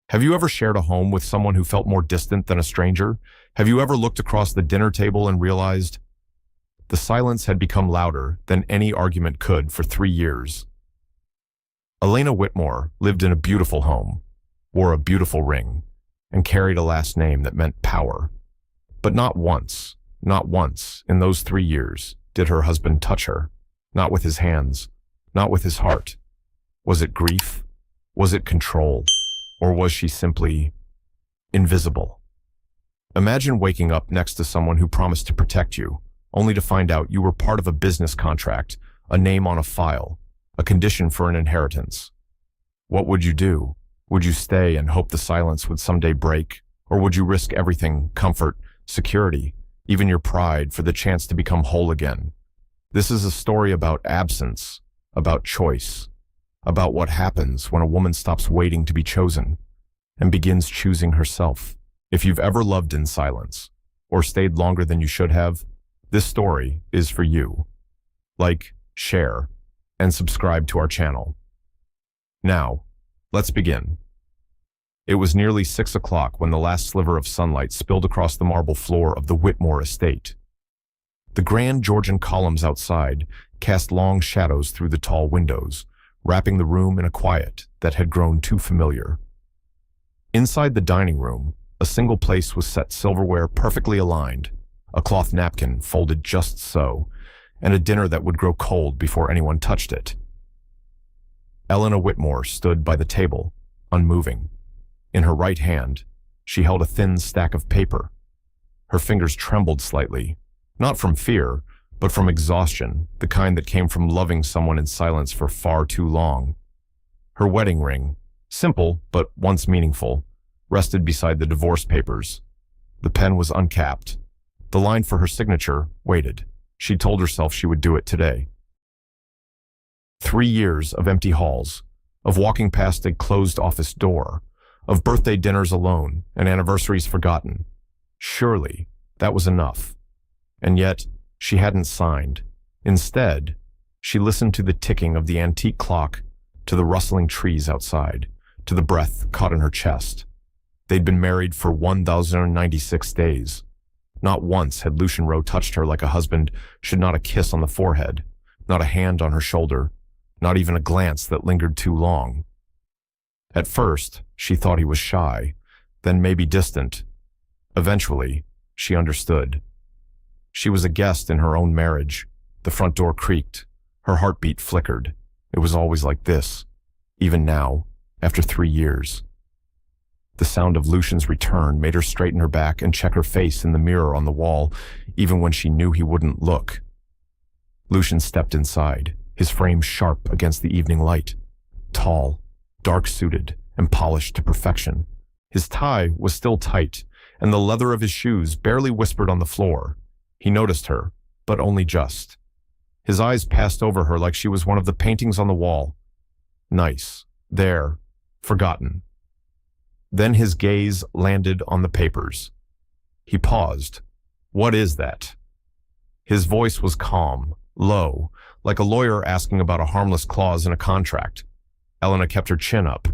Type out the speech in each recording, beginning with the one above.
Have you ever shared a home with someone who felt more distant than a stranger? Have you ever looked across the dinner table and realized the silence had become louder than any argument could for 3 years? Elena Whitmore lived in a beautiful home, wore a beautiful ring, and carried a last name that meant power. But not once in those 3 years did her husband touch her. Not with his hands, not with his heart. Was it grief? Was it control? Or was she simply invisible? Imagine waking up next to someone who promised to protect you, only to find out you were part of a business contract, a name on a file, a condition for an inheritance. What would you do? Would you stay and hope the silence would someday break? Or would you risk everything, comfort, security, even your pride, for the chance to become whole again? This is a story about absence, about choice, about what happens when a woman stops waiting to be chosen and begins choosing herself. If you've ever loved in silence or stayed longer than you should have, this story is for you. Like, share, and subscribe to our channel. Now, let's begin. It was nearly 6 o'clock when the last sliver of sunlight spilled across the marble floor of the Whitmore estate. The grand Georgian columns outside cast long shadows through the tall windows, wrapping the room in a quiet that had grown too familiar. Inside the dining room, a single place was set silverware perfectly aligned, a cloth napkin folded just so, and a dinner that would grow cold before anyone touched it. Elena Whitmore stood by the table, unmoving. In her right hand, she held a thin stack of paper. Her fingers trembled slightly, not from fear, but from exhaustion, the kind that came from loving someone in silence for far too long. Her wedding ring, simple but once meaningful, rested beside the divorce papers. The pen was uncapped. The line for her signature waited. She told herself she would do it today. 3 years of empty halls, of walking past a closed office door, of birthday dinners alone and anniversaries forgotten. Surely that was enough. And yet, she hadn't signed. Instead, she listened to the ticking of the antique clock, to the rustling trees outside, to the breath caught in her chest. They'd been married for 1,096 days. Not once had Lucian Rowe touched her like a husband should, not a kiss on the forehead, not a hand on her shoulder, not even a glance that lingered too long. At first, she thought he was shy, then maybe distant. Eventually, she understood. She was a guest in her own marriage. The front door creaked. Her heartbeat flickered. It was always like this, even now, after 3 years. The sound of Lucian's return made her straighten her back and check her face in the mirror on the wall, even when she knew he wouldn't look. Lucian stepped inside, his frame sharp against the evening light. Tall, dark-suited, and polished to perfection. His tie was still tight, and the leather of his shoes barely whispered on the floor. He noticed her, but only just. His eyes passed over her like she was one of the paintings on the wall. Nice. There. Forgotten. Then his gaze landed on the papers. He paused. What is that? His voice was calm, low, like a lawyer asking about a harmless clause in a contract. Elena kept her chin up.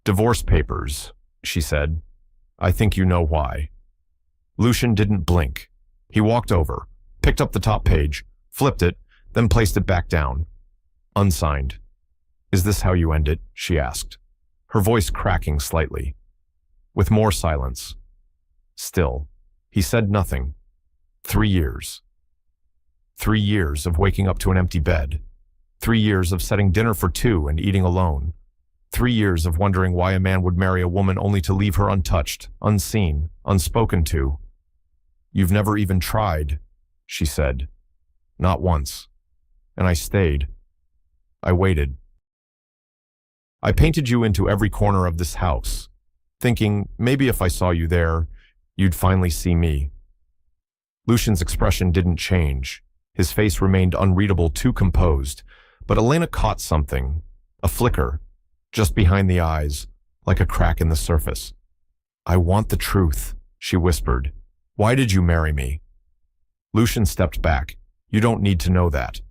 Divorce papers, she said. I think you know why. Lucian didn't blink. He walked over, picked up the top page, flipped it, then placed it back down. Unsigned. Is this how you end it? She asked, her voice cracking slightly. With more silence. Still, he said nothing. 3 years. 3 years of waking up to an empty bed. 3 years of setting dinner for 2 and eating alone. 3 years of wondering why a man would marry a woman only to leave her untouched, unseen, unspoken to. You've never even tried, she said. Not once. And I stayed. I waited. I painted you into every corner of this house, thinking maybe if I saw you there, you'd finally see me. Lucian's expression didn't change. His face remained unreadable, too composed, but Elena caught something, a flicker, just behind the eyes, like a crack in the surface. I want the truth, she whispered. Why did you marry me? Lucian stepped back. You don't need to know that.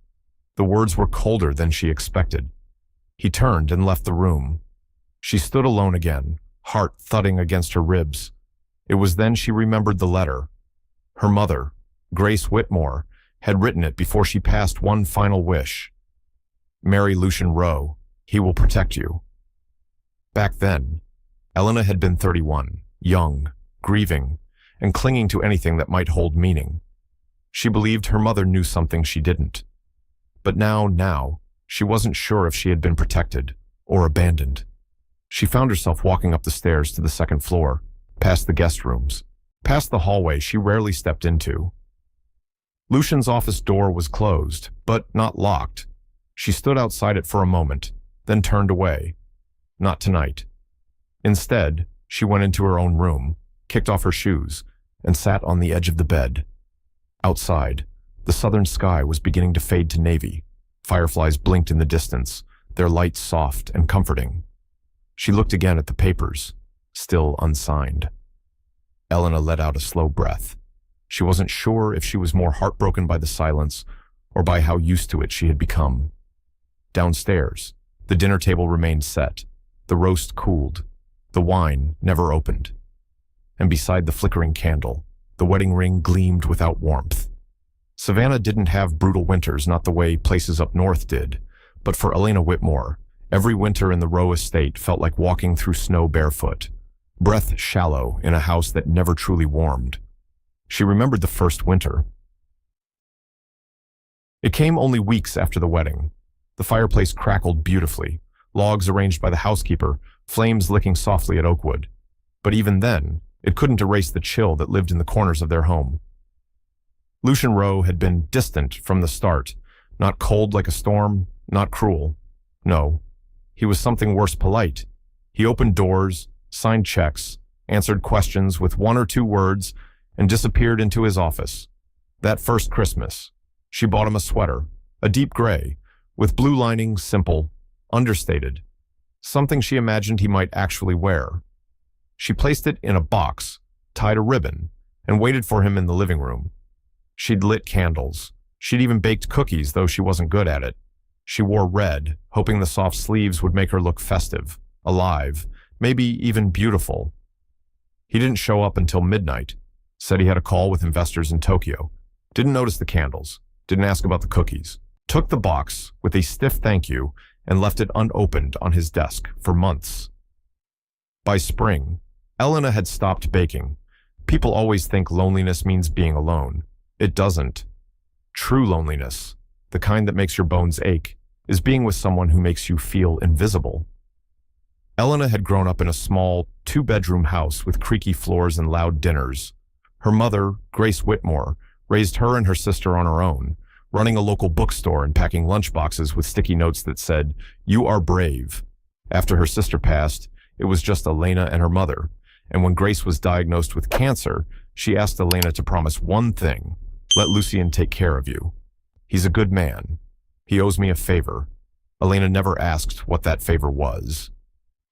The words were colder than she expected. He turned and left the room. She stood alone again, heart thudding against her ribs. It was then she remembered the letter. Her mother, Grace Whitmore, had written it before she passed one final wish. Marry Lucian Rowe. He will protect you. Back then, Elena had been 31, young, grieving, and clinging to anything that might hold meaning. She believed her mother knew something she didn't. But now, she wasn't sure if she had been protected or abandoned. She found herself walking up the stairs to the second floor, past the guest rooms, past the hallway she rarely stepped into. Lucian's office door was closed, but not locked. She stood outside it for a moment, then turned away. Not tonight. Instead, she went into her own room, kicked off her shoes, and sat on the edge of the bed. Outside, the southern sky was beginning to fade to navy. Fireflies blinked in the distance, their light soft and comforting. She looked again at the papers, still unsigned. Elena let out a slow breath. She wasn't sure if she was more heartbroken by the silence or by how used to it she had become. Downstairs, the dinner table remained set, the roast cooled, the wine never opened. And beside the flickering candle, the wedding ring gleamed without warmth. Savannah didn't have brutal winters, not the way places up north did, but for Elena Whitmore, every winter in the Rowe estate felt like walking through snow barefoot, breath shallow in a house that never truly warmed. She remembered the first winter. It came only weeks after the wedding. The fireplace crackled beautifully, logs arranged by the housekeeper, flames licking softly at oakwood. But even then, it couldn't erase the chill that lived in the corners of their home. Lucian Rowe had been distant from the start, not cold like a storm, not cruel. No, he was something worse, polite. He opened doors, signed checks, answered questions with one or two words, and disappeared into his office. That first Christmas, she bought him a sweater, a deep gray, with blue linings, simple, understated, something she imagined he might actually wear. She placed it in a box, tied a ribbon, and waited for him in the living room. She'd lit candles. She'd even baked cookies, though she wasn't good at it. She wore red, hoping the soft sleeves would make her look festive, alive, maybe even beautiful. He didn't show up until midnight, said he had a call with investors in Tokyo, didn't notice the candles, didn't ask about the cookies, took the box with a stiff thank you and left it unopened on his desk for months. By spring, Elena had stopped baking. People always think loneliness means being alone. It doesn't. True loneliness, the kind that makes your bones ache, is being with someone who makes you feel invisible. Elena had grown up in a small, two-bedroom house with creaky floors and loud dinners. Her mother, Grace Whitmore, raised her and her sister on her own, running a local bookstore and packing lunchboxes with sticky notes that said, "You are brave." After her sister passed, it was just Elena and her mother, and when Grace was diagnosed with cancer, she asked Elena to promise one thing: let Lucian take care of you. He's a good man. He owes me a favor. Elena never asked what that favor was.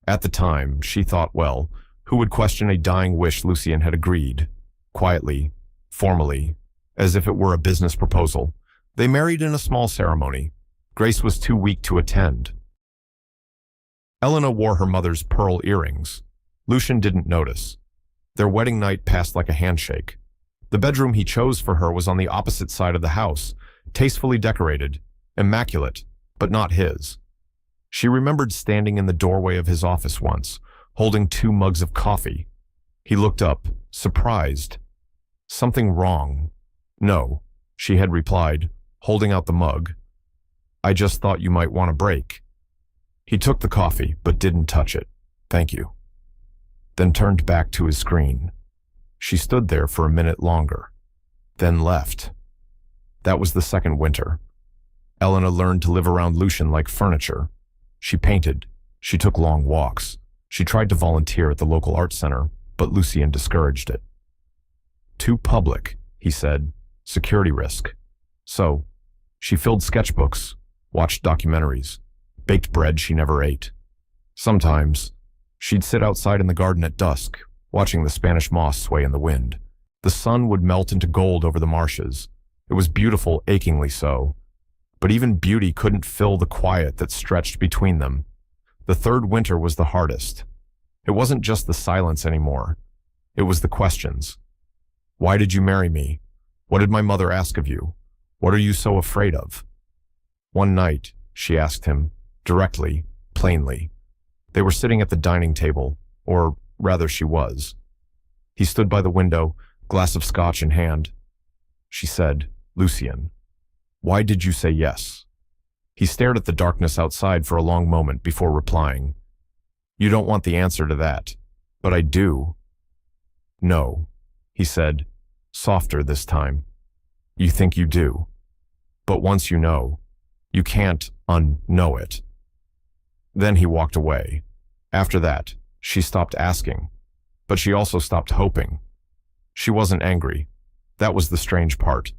At the time, she thought, well, who would question a dying wish Lucian had agreed? Quietly, formally, as if it were a business proposal, they married in a small ceremony. Grace was too weak to attend. Elena wore her mother's pearl earrings. Lucian didn't notice. Their wedding night passed like a handshake. The bedroom he chose for her was on the opposite side of the house, tastefully decorated, immaculate, but not his. She remembered standing in the doorway of his office once, holding 2 mugs of coffee. He looked up, surprised. Something wrong? No, she had replied, holding out the mug. I just thought you might want a break. He took the coffee, but didn't touch it. Thank you. Then turned back to his screen. She stood there for a minute longer, then left. That was the second winter. Elena learned to live around Lucian like furniture. She painted. She took long walks. She tried to volunteer at the local art center, but Lucian discouraged it. Too public, he said. Security risk. So, she filled sketchbooks, watched documentaries, baked bread she never ate. Sometimes, she'd sit outside in the garden at dusk, watching the Spanish moss sway in the wind. The sun would melt into gold over the marshes. It was beautiful, achingly so. But even beauty couldn't fill the quiet that stretched between them. The third winter was the hardest. It wasn't just the silence anymore. It was the questions. Why did you marry me? What did my mother ask of you? What are you so afraid of? One night, she asked him, directly, plainly. They were sitting at the dining table, or rather she was. He stood by the window, glass of scotch in hand. She said, "Lucien, why did you say yes?" He stared at the darkness outside for a long moment before replying, "You don't want the answer to that, but I do." "No," he said, softer this time. "You think you do. But once you know, you can't unknow it." Then he walked away. After that, she stopped asking, but she also stopped hoping. She wasn't angry. That was the strange part.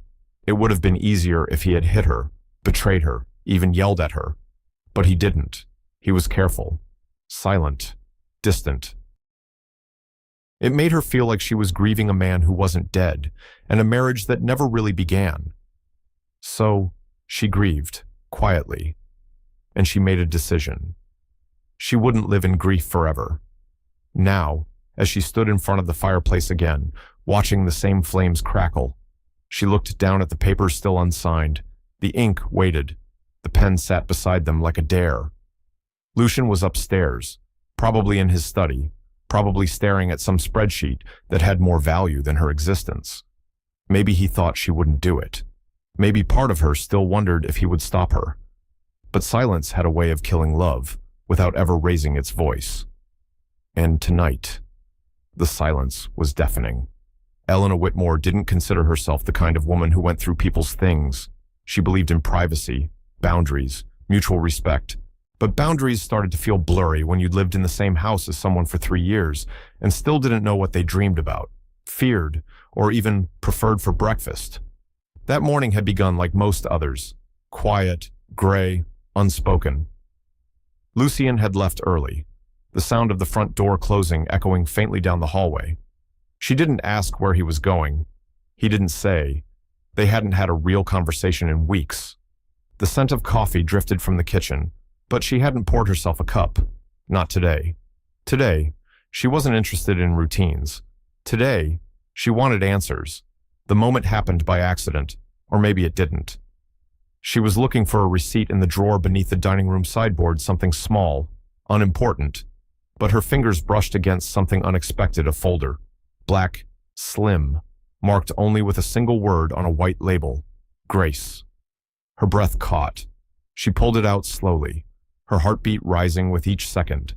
It would have been easier if he had hit her, betrayed her, even yelled at her. But he didn't. He was careful, silent, distant. It made her feel like she was grieving a man who wasn't dead, and a marriage that never really began. So, she grieved, quietly, and she made a decision. She wouldn't live in grief forever. Now, as she stood in front of the fireplace again, watching the same flames crackle, she looked down at the papers still unsigned. The ink waited. The pen sat beside them like a dare. Lucien was upstairs, probably in his study, probably staring at some spreadsheet that had more value than her existence. Maybe he thought she wouldn't do it. Maybe part of her still wondered if he would stop her. But silence had a way of killing love, without ever raising its voice. And tonight, the silence was deafening. Elena Whitmore didn't consider herself the kind of woman who went through people's things. She believed in privacy, boundaries, mutual respect. But boundaries started to feel blurry when you'd lived in the same house as someone for 3 years and still didn't know what they dreamed about, feared, or even preferred for breakfast. That morning had begun like most others, quiet, gray, unspoken. Lucien had left early, the sound of the front door closing echoing faintly down the hallway. She didn't ask where he was going. He didn't say. They hadn't had a real conversation in weeks. The scent of coffee drifted from the kitchen, but she hadn't poured herself a cup. Not today. Today, she wasn't interested in routines. Today, she wanted answers. The moment happened by accident, or maybe it didn't. She was looking for a receipt in the drawer beneath the dining room sideboard, something small, unimportant, but her fingers brushed against something unexpected, a folder. Black, slim, marked only with a single word on a white label, Grace. Her breath caught. She pulled it out slowly, her heartbeat rising with each second.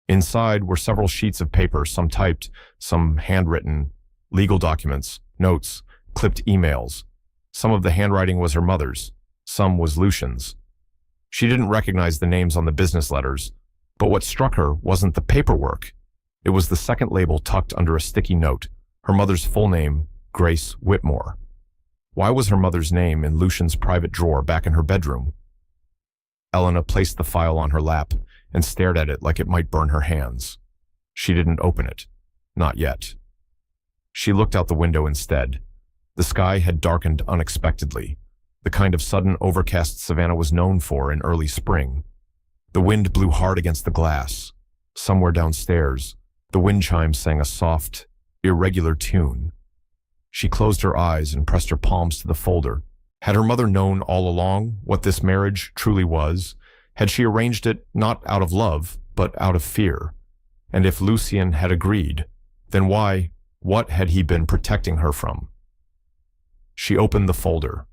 Inside were several sheets of paper, some typed, some handwritten, legal documents, notes, clipped emails. Some of the handwriting was her mother's, some was Lucien's. She didn't recognize the names on the business letters, but what struck her wasn't the paperwork. It was the second label tucked under a sticky note, her mother's full name, Grace Whitmore. Why was her mother's name in Lucien's private drawer back in her bedroom? Elena placed the file on her lap and stared at it like it might burn her hands. She didn't open it. Not yet. She looked out the window instead. The sky had darkened unexpectedly, the kind of sudden overcast Savannah was known for in early spring. The wind blew hard against the glass. Somewhere downstairs, the wind chimes sang a soft, irregular tune. She closed her eyes and pressed her palms to the folder. Had her mother known all along what this marriage truly was? Had she arranged it not out of love, but out of fear? And if Lucien had agreed, then what had he been protecting her from? She opened the folder.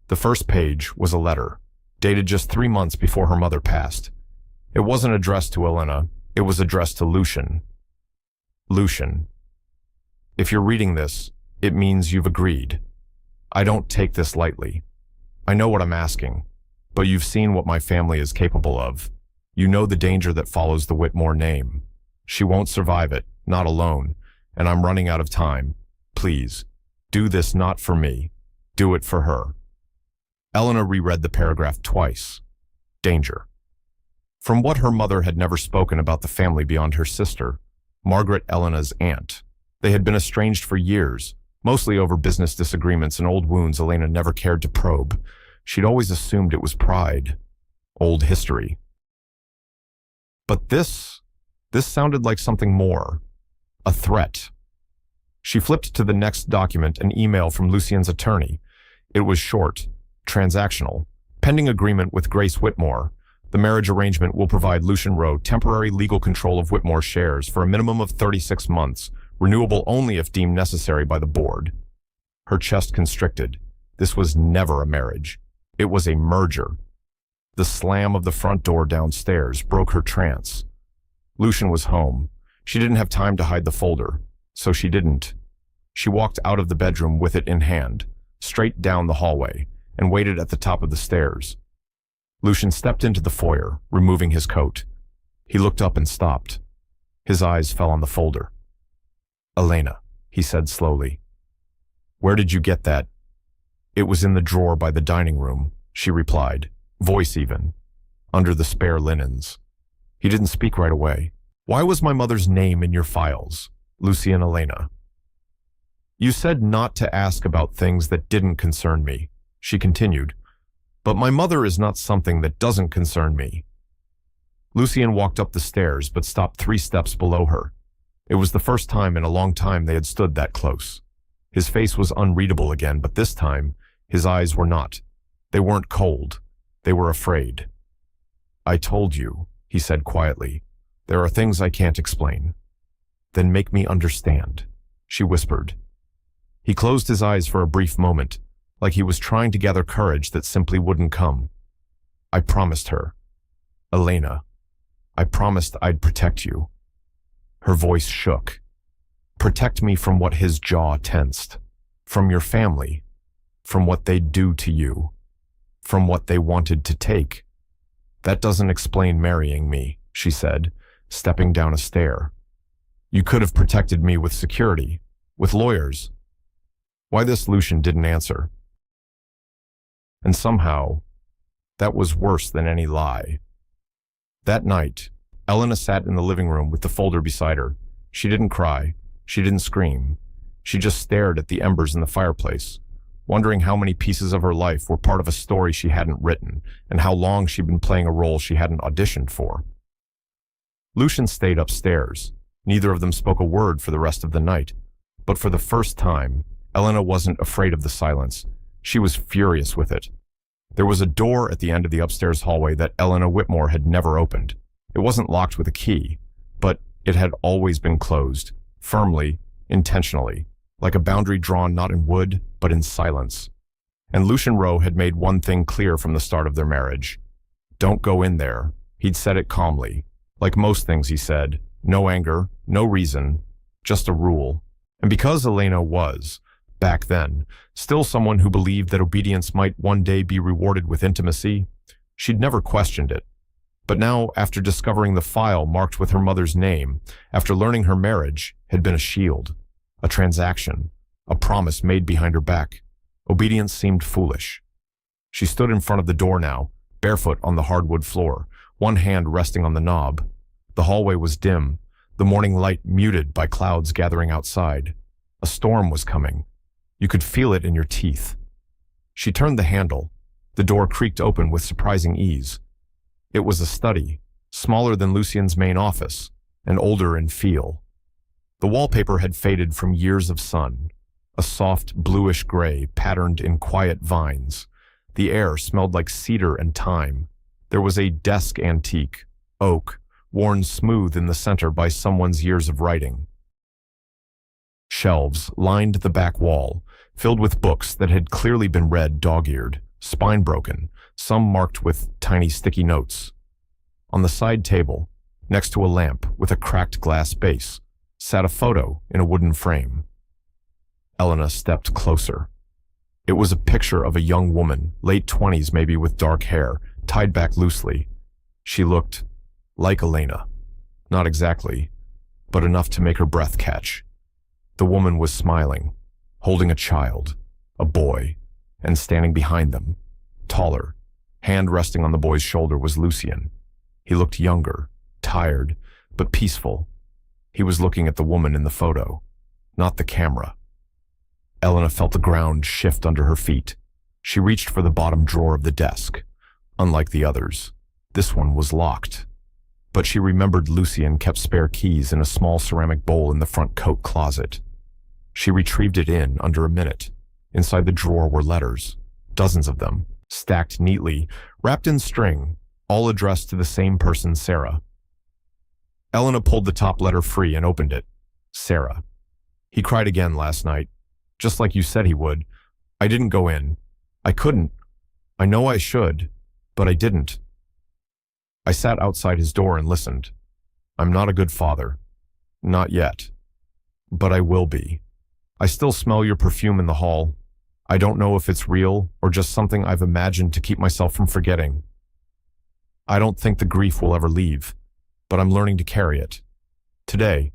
The first page was a letter, dated just 3 months before her mother passed. It wasn't addressed to Elena, it was addressed to Lucien. Lucien, if you're reading this, it means you've agreed. I don't take this lightly. I know what I'm asking, but you've seen what my family is capable of. You know the danger that follows the Whitmore name. She won't survive it, not alone, and I'm running out of time. Please, do this not for me. Do it for her. Elena reread the paragraph twice. Danger. From what her mother had never spoken about the family beyond her sister, Margaret, Elena's aunt. They had been estranged for years, mostly over business disagreements and old wounds Elena never cared to probe. She'd always assumed it was pride, old history. But this This sounded like something more. A threat. She flipped to the next document, an email from Lucien's attorney. It was short, transactional. Pending agreement with Grace Whitmore, the marriage arrangement will provide Lucien Rowe temporary legal control of Whitmore shares for a minimum of 36 months, renewable only if deemed necessary by the board. Her chest constricted. This was never a marriage. It was a merger. The slam of the front door downstairs broke her trance. Lucien was home. She didn't have time to hide the folder, so she didn't. She walked out of the bedroom with it in hand, straight down the hallway, and waited at the top of the stairs. Lucien stepped into the foyer, removing his coat. He looked up and stopped. His eyes fell on the folder. "Elena," he said slowly. "Where did you get that?" "It was in the drawer by the dining room," she replied, voice even, "under the spare linens." He didn't speak right away. "Why was my mother's name in your files, Lucien Elena?" "You said not to ask about things that didn't concern me," she continued. "But my mother is not something that doesn't concern me." Lucien walked up the stairs but stopped 3 steps below her. It was the first time in a long time they had stood that close. His face was unreadable again, but this time his eyes were not. They weren't cold. They were afraid. "I told you," he said quietly. "There are things I can't explain." "Then make me understand," she whispered. He closed his eyes for a brief moment, like he was trying to gather courage that simply wouldn't come. "I promised her. Elena, I promised I'd protect you." Her voice shook. "Protect me from what?" His jaw tensed. "From your family. From what they'd do to you. From what they wanted to take." "That doesn't explain marrying me," she said, stepping down a stair. "You could have protected me with security, with lawyers." Why this Lucien didn't answer. And somehow, that was worse than any lie. That night, Elena sat in the living room with the folder beside her. She didn't cry. She didn't scream. She just stared at the embers in the fireplace, wondering how many pieces of her life were part of a story she hadn't written, and how long she'd been playing a role she hadn't auditioned for. Lucien stayed upstairs. Neither of them spoke a word for the rest of the night. But for the first time, Elena wasn't afraid of the silence. She was furious with it. There was a door at the end of the upstairs hallway that Elena Whitmore had never opened. It wasn't locked with a key, but it had always been closed, firmly, intentionally, like a boundary drawn not in wood, but in silence. And Lucien Rowe had made one thing clear from the start of their marriage. "Don't go in there." He'd said it calmly. Like most things he said, no anger, no reason, just a rule. And because Elena was, back then, still someone who believed that obedience might one day be rewarded with intimacy, she'd never questioned it. But now, after discovering the file marked with her mother's name, after learning her marriage had been a shield, a transaction, a promise made behind her back, obedience seemed foolish. She stood in front of the door now, barefoot on the hardwood floor, one hand resting on the knob. The hallway was dim, the morning light muted by clouds gathering outside. A storm was coming. You could feel it in your teeth. She turned the handle. The door creaked open with surprising ease. It was a study, smaller than Lucien's main office, and older in feel. The wallpaper had faded from years of sun, a soft bluish gray patterned in quiet vines. The air smelled like cedar and thyme. There was a desk antique, oak, worn smooth in the center by someone's years of writing. Shelves lined the back wall, filled with books that had clearly been read dog-eared, spine-broken, some marked with tiny sticky notes. On the side table, next to a lamp with a cracked glass base, sat a photo in a wooden frame. Elena stepped closer. It was a picture of a young woman, late 20s maybe, with dark hair, tied back loosely. She looked like Elena. Not exactly, but enough to make her breath catch. The woman was smiling, holding a child, a boy, and standing behind them, taller, hand resting on the boy's shoulder, was Lucien. He looked younger, tired, but peaceful. He was looking at the woman in the photo, not the camera. Elena felt the ground shift under her feet. She reached for the bottom drawer of the desk. Unlike the others, this one was locked. But she remembered Lucien kept spare keys in a small ceramic bowl in the front coat closet. She retrieved it in under a minute. Inside the drawer were letters, dozens of them, stacked neatly, wrapped in string, all addressed to the same person, Sarah. Elena pulled the top letter free and opened it. Sarah. He cried again last night, just like you said he would. I didn't go in. I couldn't. I know I should, but I didn't. I sat outside his door and listened. I'm not a good father. Not yet. But I will be. I still smell your perfume in the hall. I don't know if it's real or just something I've imagined to keep myself from forgetting. I don't think the grief will ever leave, but I'm learning to carry it. Today,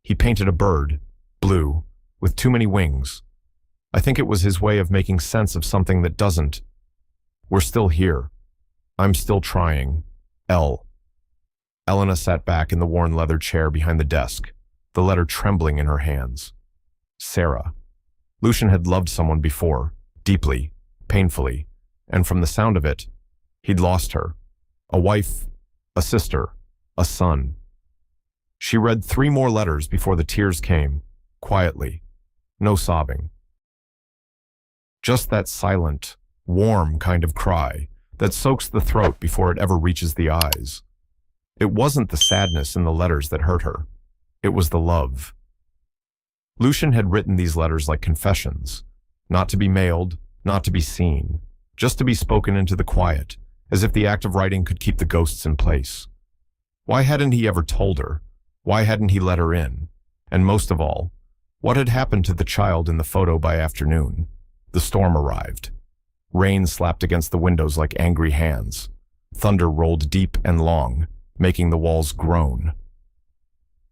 he painted a bird, blue, with too many wings. I think it was his way of making sense of something that doesn't. We're still here. I'm still trying. L. Elena sat back in the worn leather chair behind the desk, the letter trembling in her hands. Sarah. Lucien had loved someone before, deeply, painfully, and from the sound of it, he'd lost her. A wife, a sister, a son. She read 3 more letters before the tears came, quietly, no sobbing. Just that silent, warm kind of cry that soaks the throat before it ever reaches the eyes. It wasn't the sadness in the letters that hurt her. It was the love. Lucien had written these letters like confessions, not to be mailed, not to be seen, just to be spoken into the quiet, as if the act of writing could keep the ghosts in place. Why hadn't he ever told her? Why hadn't he let her in? And most of all, what had happened to the child in the photo by afternoon? The storm arrived. Rain slapped against the windows like angry hands. Thunder rolled deep and long, making the walls groan.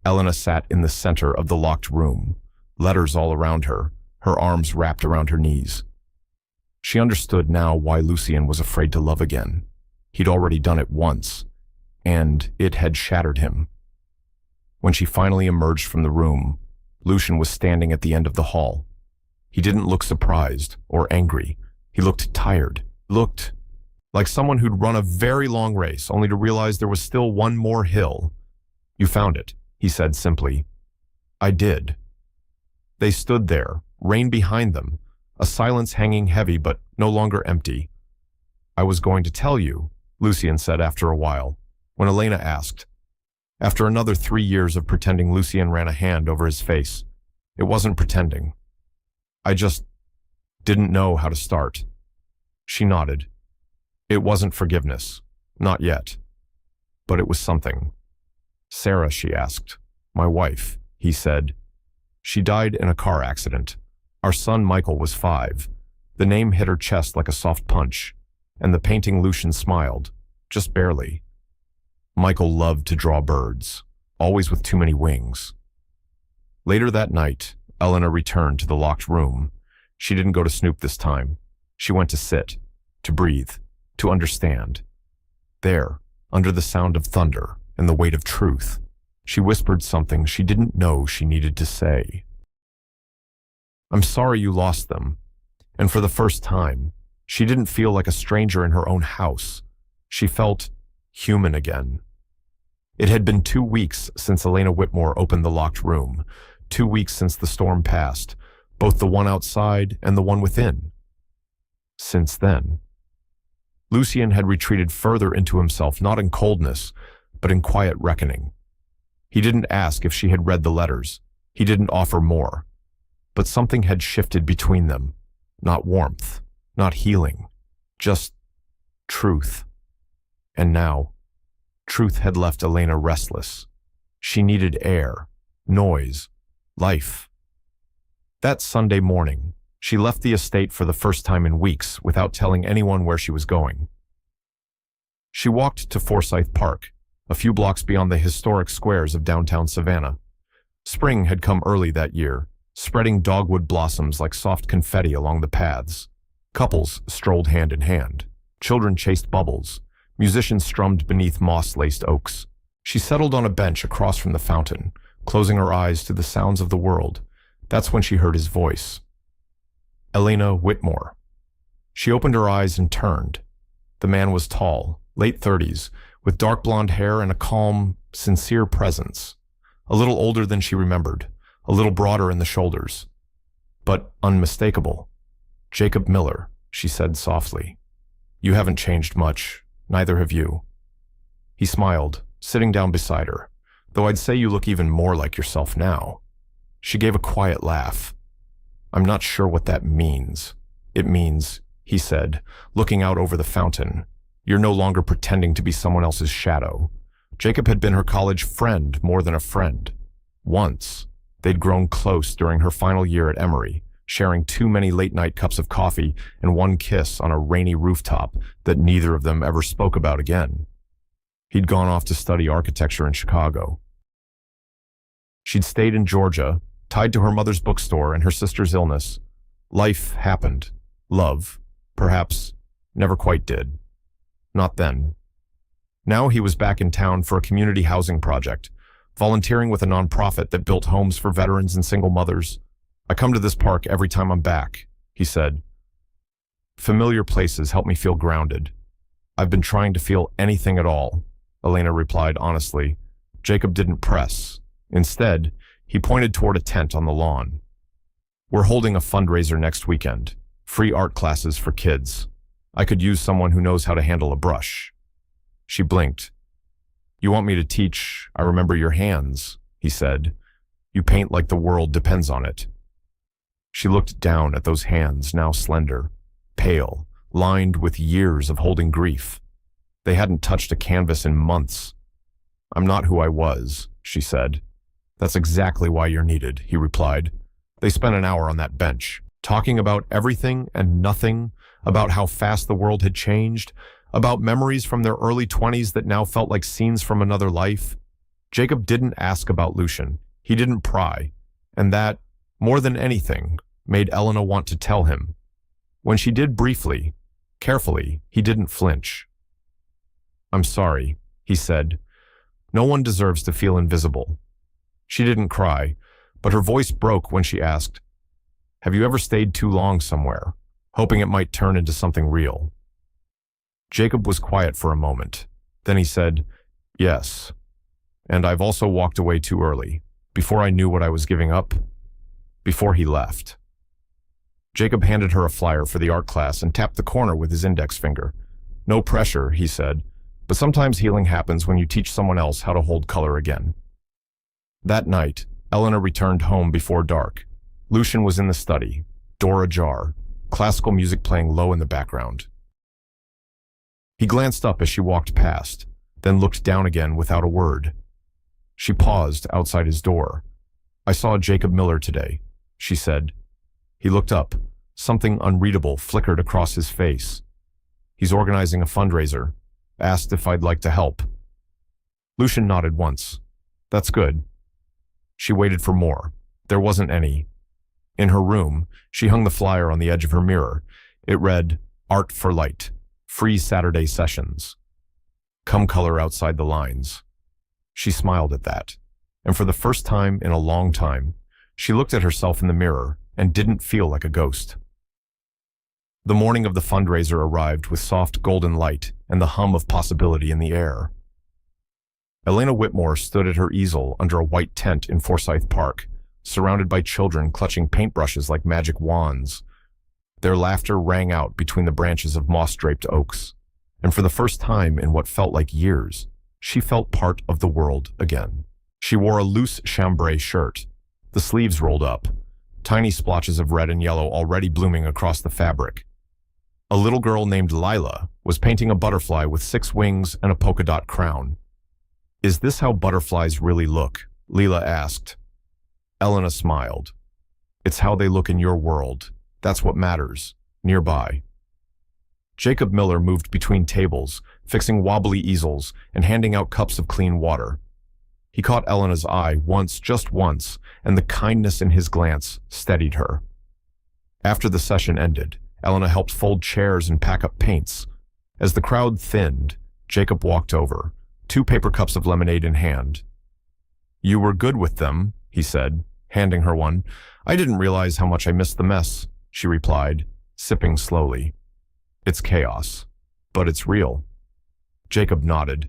Elena sat in the center of the locked room, letters all around her, her arms wrapped around her knees. She understood now why Lucien was afraid to love again. He'd already done it once, and it had shattered him. When she finally emerged from the room, Lucien was standing at the end of the hall. He didn't look surprised or angry. He looked tired, looked like someone who'd run a very long race only to realize there was still one more hill. You found it, he said simply. I did. They stood there, rain behind them, a silence hanging heavy but no longer empty. I was going to tell you, Lucien said after a while, when Elena asked. After another 3 years of pretending, Lucien ran a hand over his face. It wasn't pretending. I just didn't know how to start. She nodded. It wasn't forgiveness. Not yet. But it was something. Sarah, she asked. My wife, he said. She died in a car accident. Our son Michael was 5. The name hit her chest like a soft punch, and the painting Lucien smiled, just barely. Michael loved to draw birds, always with too many wings. Later that night, Elena returned to the locked room. She didn't go to snoop this time. She went to sit, to breathe, to understand. There, under the sound of thunder and the weight of truth, she whispered something she didn't know she needed to say. I'm sorry you lost them. And for the first time, she didn't feel like a stranger in her own house. She felt human again. It had been 2 weeks since Elena Whitmore opened the locked room, 2 weeks since the storm passed, both the one outside and the one within. Since then, Lucien had retreated further into himself, not in coldness, but in quiet reckoning. He didn't ask if she had read the letters. He didn't offer more. But something had shifted between them. Not warmth, not healing, just truth. And now, truth had left Elena restless. She needed air, noise, life. That Sunday morning, she left the estate for the first time in weeks without telling anyone where she was going. She walked to Forsyth Park, a few blocks beyond the historic squares of downtown Savannah. Spring had come early that year, spreading dogwood blossoms like soft confetti along the paths. Couples strolled hand in hand. Children chased bubbles. Musicians strummed beneath moss-laced oaks. She settled on a bench across from the fountain, closing her eyes to the sounds of the world. That's when she heard his voice. Elena Whitmore. She opened her eyes and turned. The man was tall, late 30s, with dark blonde hair and a calm, sincere presence. A little older than she remembered, a little broader in the shoulders, but unmistakable. "Jacob Miller," she said softly. "You haven't changed much, neither have you." He smiled, sitting down beside her. "Though I'd say you look even more like yourself now." She gave a quiet laugh. "I'm not sure what that means." "It means," he said, looking out over the fountain, "you're no longer pretending to be someone else's shadow." Jacob had been her college friend more than a friend. Once, they'd grown close during her final year at Emory, sharing too many late-night cups of coffee and one kiss on a rainy rooftop that neither of them ever spoke about again. He'd gone off to study architecture in Chicago. She'd stayed in Georgia, tied to her mother's bookstore and her sister's illness. Life happened. Love, perhaps, never quite did. Not then. Now he was back in town for a community housing project, volunteering with a nonprofit that built homes for veterans and single mothers. "I come to this park every time I'm back," he said. "Familiar places help me feel grounded. I've been trying to feel anything at all," Elena replied honestly. Jacob didn't press. Instead, he pointed toward a tent on the lawn. "We're holding a fundraiser next weekend. Free art classes for kids. I could use someone who knows how to handle a brush." She blinked. "You want me to teach? I remember your hands," he said. "You paint like the world depends on it." She looked down at those hands, now slender, pale, lined with years of holding grief. They hadn't touched a canvas in months. "I'm not who I was," she said. "That's exactly why you're needed," he replied. They spent an hour on that bench, talking about everything and nothing, about how fast the world had changed, about memories from their early 20s that now felt like scenes from another life. Jacob didn't ask about Lucian. He didn't pry. And that, more than anything, made Elena want to tell him. When she did briefly, carefully, he didn't flinch. "I'm sorry," he said. "No one deserves to feel invisible." She didn't cry, but her voice broke when she asked, "Have you ever stayed too long somewhere, hoping it might turn into something real?" Jacob was quiet for a moment. Then he said, "Yes. And I've also walked away too early, before I knew what I was giving up, before he left." Jacob handed her a flyer for the art class and tapped the corner with his index finger. "No pressure," he said, "but sometimes healing happens when you teach someone else how to hold color again." That night, Elena returned home before dark. Lucian was in the study, door ajar, classical music playing low in the background. He glanced up as she walked past, then looked down again without a word. She paused outside his door. "I saw Jacob Miller today," she said. He looked up. Something unreadable flickered across his face. "He's organizing a fundraiser. Asked if I'd like to help." Lucian nodded once. "That's good." She waited for more. There wasn't any. In her room, she hung the flyer on the edge of her mirror. It read, "Art for Light. Free Saturday sessions. Come color outside the lines." She smiled at that, and for the first time in a long time, she looked at herself in the mirror and didn't feel like a ghost. The morning of the fundraiser arrived with soft golden light and the hum of possibility in the air. Elena Whitmore stood at her easel under a white tent in Forsyth Park, surrounded by children clutching paintbrushes like magic wands. Their laughter rang out between the branches of moss-draped oaks, and for the first time in what felt like years, she felt part of the world again. She wore a loose chambray shirt, the sleeves rolled up, tiny splotches of red and yellow already blooming across the fabric. A little girl named Lila was painting a butterfly with 6 wings and a polka dot crown. "Is this how butterflies really look?" Lila asked. Elena smiled. "It's how they look in your world. That's what matters, nearby." Jacob Miller moved between tables, fixing wobbly easels and handing out cups of clean water. He caught Elena's eye once, just once, and the kindness in his glance steadied her. After the session ended, Elena helped fold chairs and pack up paints. As the crowd thinned, Jacob walked over, 2 paper cups of lemonade in hand. "You were good with them," he said, handing her one. "I didn't realize how much I missed the mess," she replied, sipping slowly. "It's chaos, but it's real." Jacob nodded.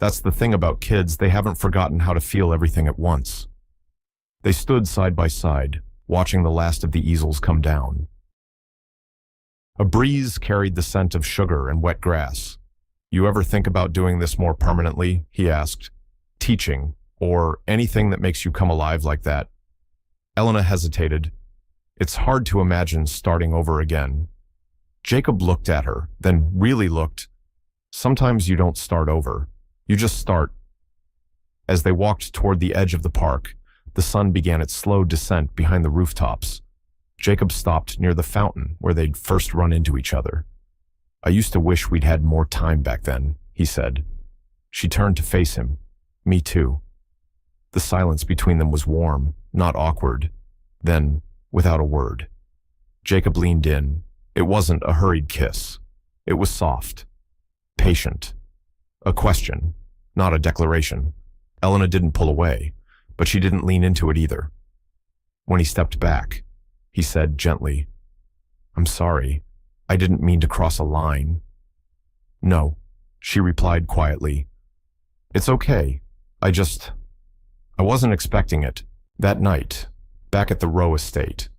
That's the thing about kids, they haven't forgotten how to feel everything at once. They stood side by side, watching the last of the easels come down. A breeze carried the scent of sugar and wet grass. You ever think about doing this more permanently? He asked. Teaching, or anything that makes you come alive like that. Elena hesitated. It's hard to imagine starting over again. Jacob looked at her, then really looked. Sometimes you don't start over. You just start. As they walked toward the edge of the park, the sun began its slow descent behind the rooftops. Jacob stopped near the fountain where they'd first run into each other. I used to wish we'd had more time back then, he said. She turned to face him. Me too. The silence between them was warm, not awkward. Then, without a word, Jacob leaned in. It wasn't a hurried kiss. It was soft, patient. A question, not a declaration. Elena didn't pull away, but she didn't lean into it either. When he stepped back, he said gently, I'm sorry. I didn't mean to cross a line. No, she replied quietly. It's okay. I wasn't expecting it. That night, back at the Rowe estate.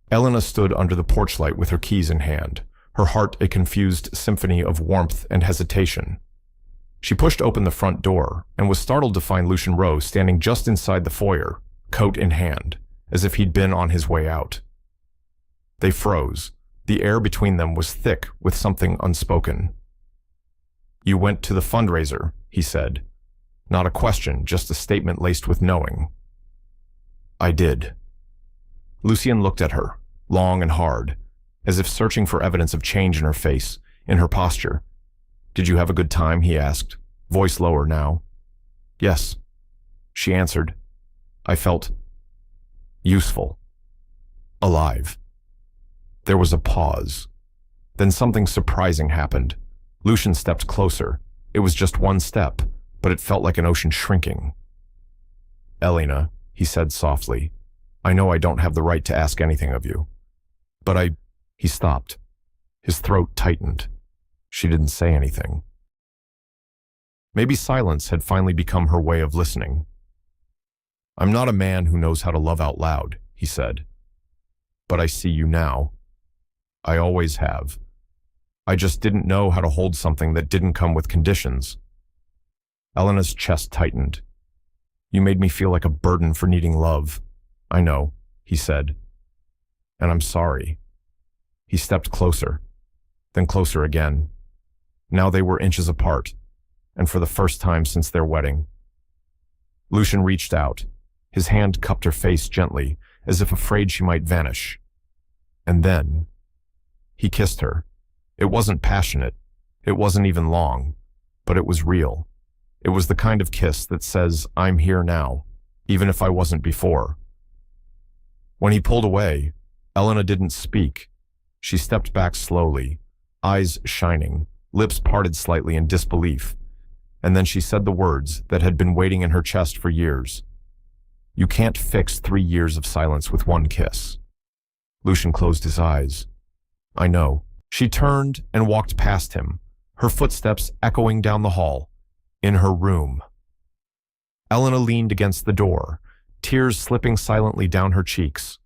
Elena stood under the porch light with her keys in hand, her heart a confused symphony of warmth and hesitation. She pushed open the front door and was startled to find Lucian Rowe standing just inside the foyer, coat in hand, as if he'd been on his way out. They froze. The air between them was thick with something unspoken. You went to the fundraiser, he said. Not a question, just a statement laced with knowing. I did. Lucian looked at her, long and hard, as if searching for evidence of change in her face, in her posture. Did you have a good time? He asked, voice lower now. Yes, she answered. I felt useful, alive. There was a pause. Then something surprising happened. Lucian stepped closer. It was just one step, but it felt like an ocean shrinking. Elena, he said softly, I know I don't have the right to ask anything of you. But he stopped. His throat tightened. She didn't say anything. Maybe silence had finally become her way of listening. I'm not a man who knows how to love out loud, he said. But I see you now. I always have. I just didn't know how to hold something that didn't come with conditions. Elena's chest tightened. You made me feel like a burden for needing love. I know, he said. And I'm sorry. He stepped closer, then closer again. Now they were inches apart, and for the first time since their wedding. Lucian reached out. His hand cupped her face gently, as if afraid she might vanish. And then he kissed her. It wasn't passionate. It wasn't even long, but it was real. It was the kind of kiss that says, I'm here now, even if I wasn't before. When he pulled away, Elena didn't speak. She stepped back slowly, eyes shining, lips parted slightly in disbelief. And then she said the words that had been waiting in her chest for years. You can't fix 3 years of silence with one kiss. Lucian closed his eyes. I know. She turned and walked past him, her footsteps echoing down the hall, in her room. Elena leaned against the door, tears slipping silently down her cheeks.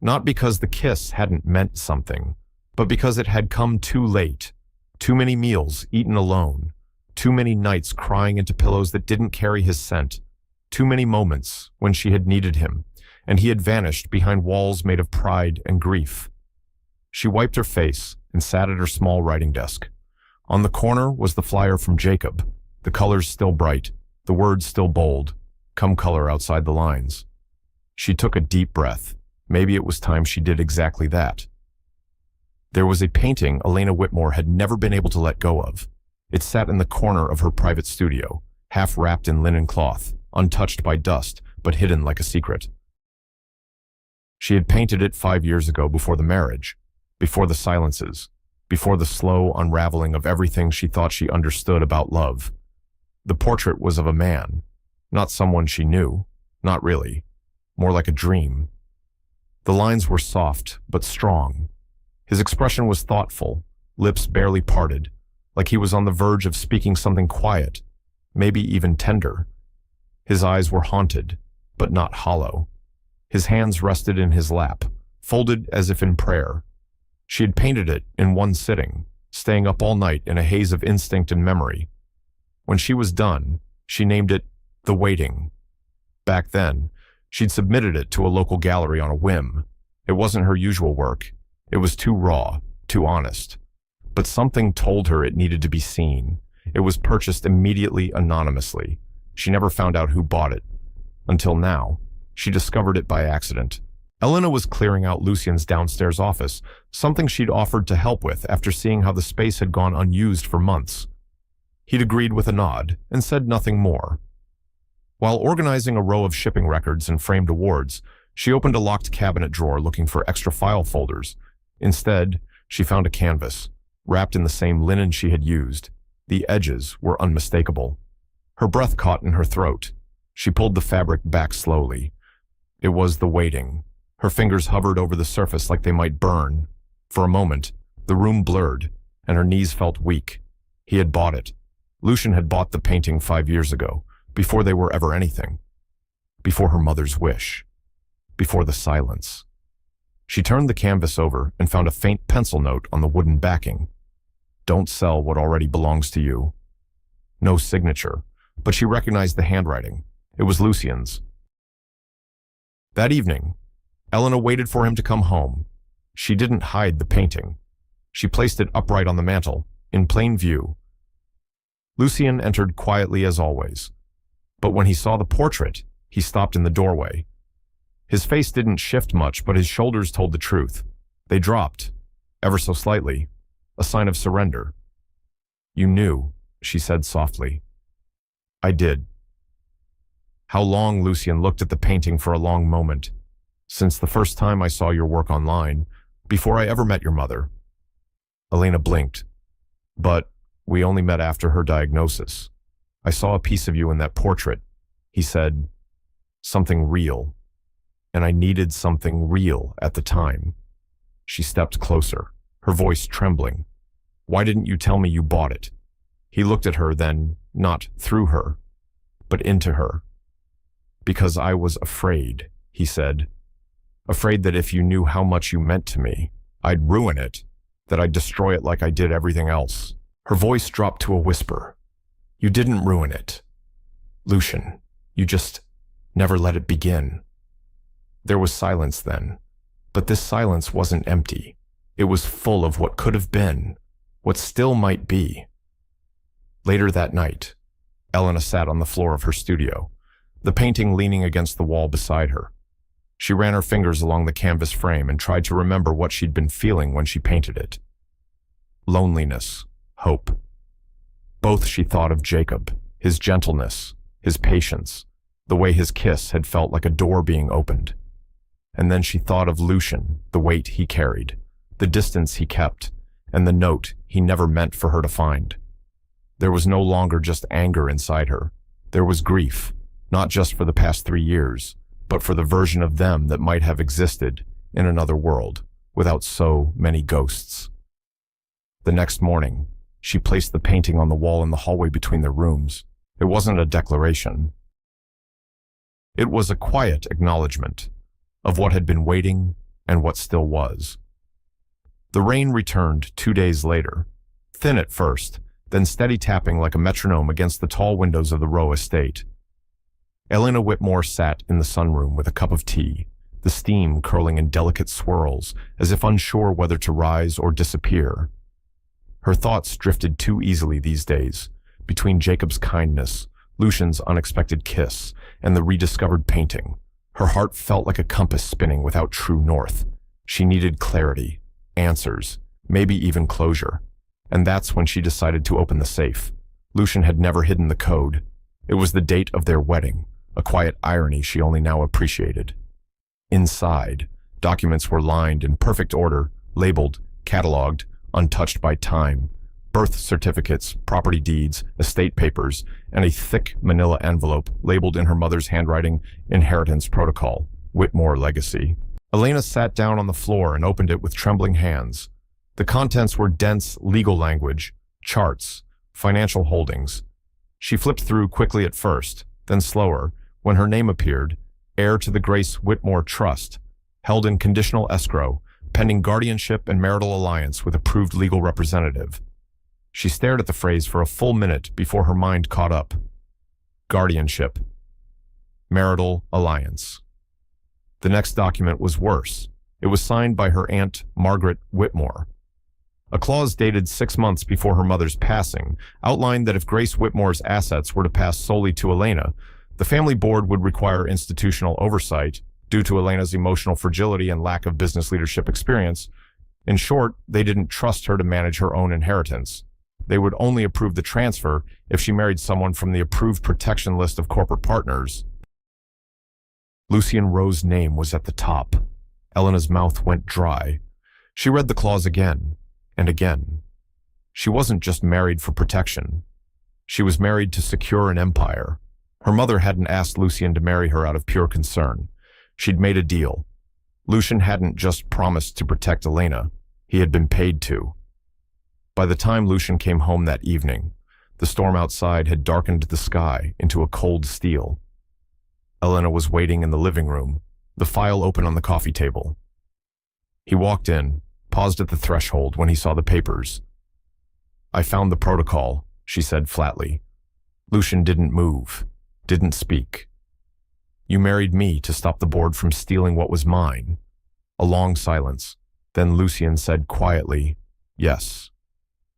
Not because the kiss hadn't meant something, but because it had come too late. Too many meals eaten alone. Too many nights crying into pillows that didn't carry his scent. Too many moments when she had needed him, and he had vanished behind walls made of pride and grief. She wiped her face and sat at her small writing desk. On the corner was the flyer from Jacob, the colors still bright, the words still bold, come color outside the lines. She took a deep breath. Maybe it was time she did exactly that. There was a painting Elena Whitmore had never been able to let go of. It sat in the corner of her private studio, half wrapped in linen cloth, untouched by dust, but hidden like a secret. She had painted it 5 years ago before the marriage, before the silences, before the slow unraveling of everything she thought she understood about love. The portrait was of a man, not someone she knew, not really, more like a dream. The lines were soft, but strong. His expression was thoughtful, lips barely parted, like he was on the verge of speaking something quiet, maybe even tender. His eyes were haunted, but not hollow. His hands rested in his lap, folded as if in prayer. She had painted it in one sitting, staying up all night in a haze of instinct and memory. When she was done, she named it The Waiting. Back then, she'd submitted it to a local gallery on a whim. It wasn't her usual work. It was too raw, too honest. But something told her it needed to be seen. It was purchased immediately anonymously. She never found out who bought it. Until now, she discovered it by accident. Elena was clearing out Lucien's downstairs office, something she'd offered to help with after seeing how the space had gone unused for months. He'd agreed with a nod and said nothing more. While organizing a row of shipping records and framed awards, she opened a locked cabinet drawer looking for extra file folders. Instead, she found a canvas, wrapped in the same linen she had used. The edges were unmistakable. Her breath caught in her throat. She pulled the fabric back slowly. It was The Waiting. Her fingers hovered over the surface like they might burn. For a moment, the room blurred, and her knees felt weak. He had bought it. Lucien had bought the painting 5 years ago, before they were ever anything. Before her mother's wish. Before the silence. She turned the canvas over and found a faint pencil note on the wooden backing. Don't sell what already belongs to you. No signature, but she recognized the handwriting. It was Lucien's. That evening, Elena waited for him to come home. She didn't hide the painting. She placed it upright on the mantel, in plain view. Lucien entered quietly as always. But when he saw the portrait, he stopped in the doorway. His face didn't shift much, but his shoulders told the truth. They dropped, ever so slightly, a sign of surrender. You knew, she said softly. I did. How long? Lucien looked at the painting for a long moment. Since the first time I saw your work online, before I ever met your mother. Elena blinked. But we only met after her diagnosis. I saw a piece of you in that portrait. He said, something real. And I needed something real at the time. She stepped closer, her voice trembling. Why didn't you tell me you bought it? He looked at her then, not through her, but into her. Because I was afraid, he said. Afraid that if you knew how much you meant to me, I'd ruin it, that I'd destroy it like I did everything else. Her voice dropped to a whisper. You didn't ruin it. Lucien, you just never let it begin. There was silence then, but this silence wasn't empty. It was full of what could have been, what still might be. Later that night, Elena sat on the floor of her studio, the painting leaning against the wall beside her. She ran her fingers along the canvas frame and tried to remember what she'd been feeling when she painted it. Loneliness, hope. Both she thought of Jacob, his gentleness, his patience, the way his kiss had felt like a door being opened. And then she thought of Lucien, the weight he carried, the distance he kept, and the note he never meant for her to find. There was no longer just anger inside her. There was grief, not just for the past 3 years, but for the version of them that might have existed in another world, without so many ghosts. The next morning, she placed the painting on the wall in the hallway between their rooms. It wasn't a declaration. It was a quiet acknowledgement of what had been waiting and what still was. The rain returned 2 days later, thin at first, then steady tapping like a metronome against the tall windows of the Rowe estate. Elena Whitmore sat in the sunroom with a cup of tea, the steam curling in delicate swirls, as if unsure whether to rise or disappear. Her thoughts drifted too easily these days, between Jacob's kindness, Lucien's unexpected kiss, and the rediscovered painting. Her heart felt like a compass spinning without true north. She needed clarity, answers, maybe even closure. And that's when she decided to open the safe. Lucien had never hidden the code. It was the date of their wedding, a quiet irony she only now appreciated. Inside, documents were lined in perfect order, labeled, cataloged, untouched by time. Birth certificates, property deeds, estate papers, and a thick manila envelope labeled in her mother's handwriting, Inheritance Protocol, Whitmore Legacy. Elena sat down on the floor and opened it with trembling hands. The contents were dense legal language, charts, financial holdings. She flipped through quickly at first, then slower, when her name appeared, heir to the Grace Whitmore Trust, held in conditional escrow, pending guardianship and marital alliance with approved legal representative. She stared at the phrase for a full minute before her mind caught up. Guardianship. Marital alliance. The next document was worse. It was signed by her aunt, Margaret Whitmore. A clause dated 6 months before her mother's passing outlined that if Grace Whitmore's assets were to pass solely to Elena, the family board would require institutional oversight due to Elena's emotional fragility and lack of business leadership experience. In short, they didn't trust her to manage her own inheritance. They would only approve the transfer if she married someone from the approved protection list of corporate partners. Lucien Rowe's name was at the top. Elena's mouth went dry. She read the clause again and again. She wasn't just married for protection. She was married to secure an empire. Her mother hadn't asked Lucien to marry her out of pure concern. She'd made a deal. Lucien hadn't just promised to protect Elena. He had been paid to. By the time Lucien came home that evening, the storm outside had darkened the sky into a cold steel. Elena was waiting in the living room, the file open on the coffee table. He walked in, paused at the threshold when he saw the papers. "I found the protocol," she said flatly. Lucien didn't move, didn't speak. "You married me to stop the board from stealing what was mine." A long silence. Then Lucien said quietly, "Yes."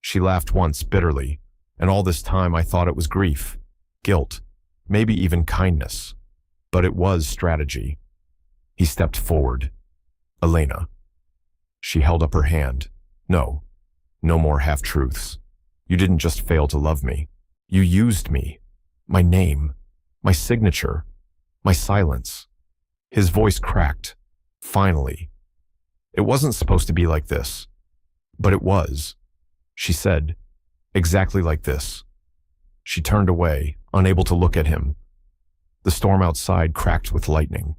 She laughed once bitterly, and all this time I thought it was grief, guilt, maybe even kindness. But it was strategy. He stepped forward. "Elena." She held up her hand. "No, no more half-truths. You didn't just fail to love me. You used me. My name, my signature, my silence." His voice cracked. Finally. "It wasn't supposed to be like this." But it was. She said, "Exactly like this." She turned away, unable to look at him. The storm outside cracked with lightning.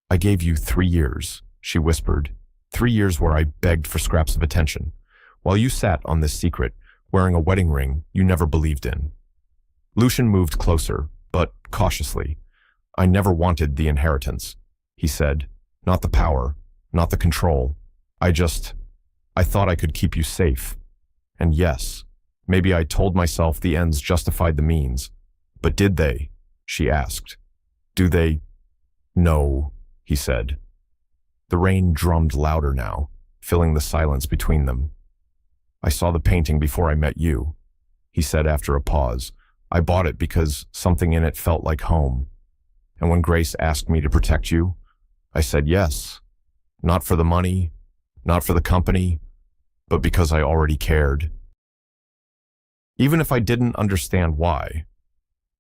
"I gave you 3 years," she whispered. 3 years where I begged for scraps of attention, while you sat on this secret, wearing a wedding ring you never believed in. Lucien moved closer, but cautiously. "I never wanted the inheritance," he said. "Not the power, not the control. I thought I could keep you safe. And yes, maybe I told myself the ends justified the means. But did they?" she asked. "Do they?" "No," he said. The rain drummed louder now, filling the silence between them. "I saw the painting before I met you," he said after a pause. "I bought it because something in it felt like home. And when Grace asked me to protect you, I said yes. Not for the money, not for the company, but because I already cared. Even if I didn't understand why."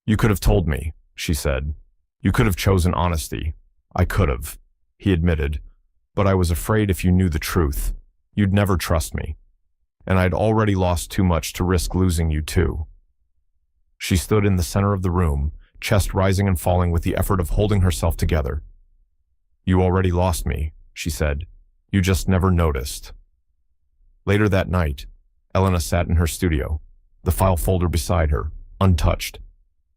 "You could have told me," she said. "You could have chosen honesty." "I could have," he admitted. "But I was afraid if you knew the truth, you'd never trust me. And I'd already lost too much to risk losing you too." She stood in the center of the room, chest rising and falling with the effort of holding herself together. "You already lost me," she said. "You just never noticed." Later that night, Elena sat in her studio, the file folder beside her, untouched.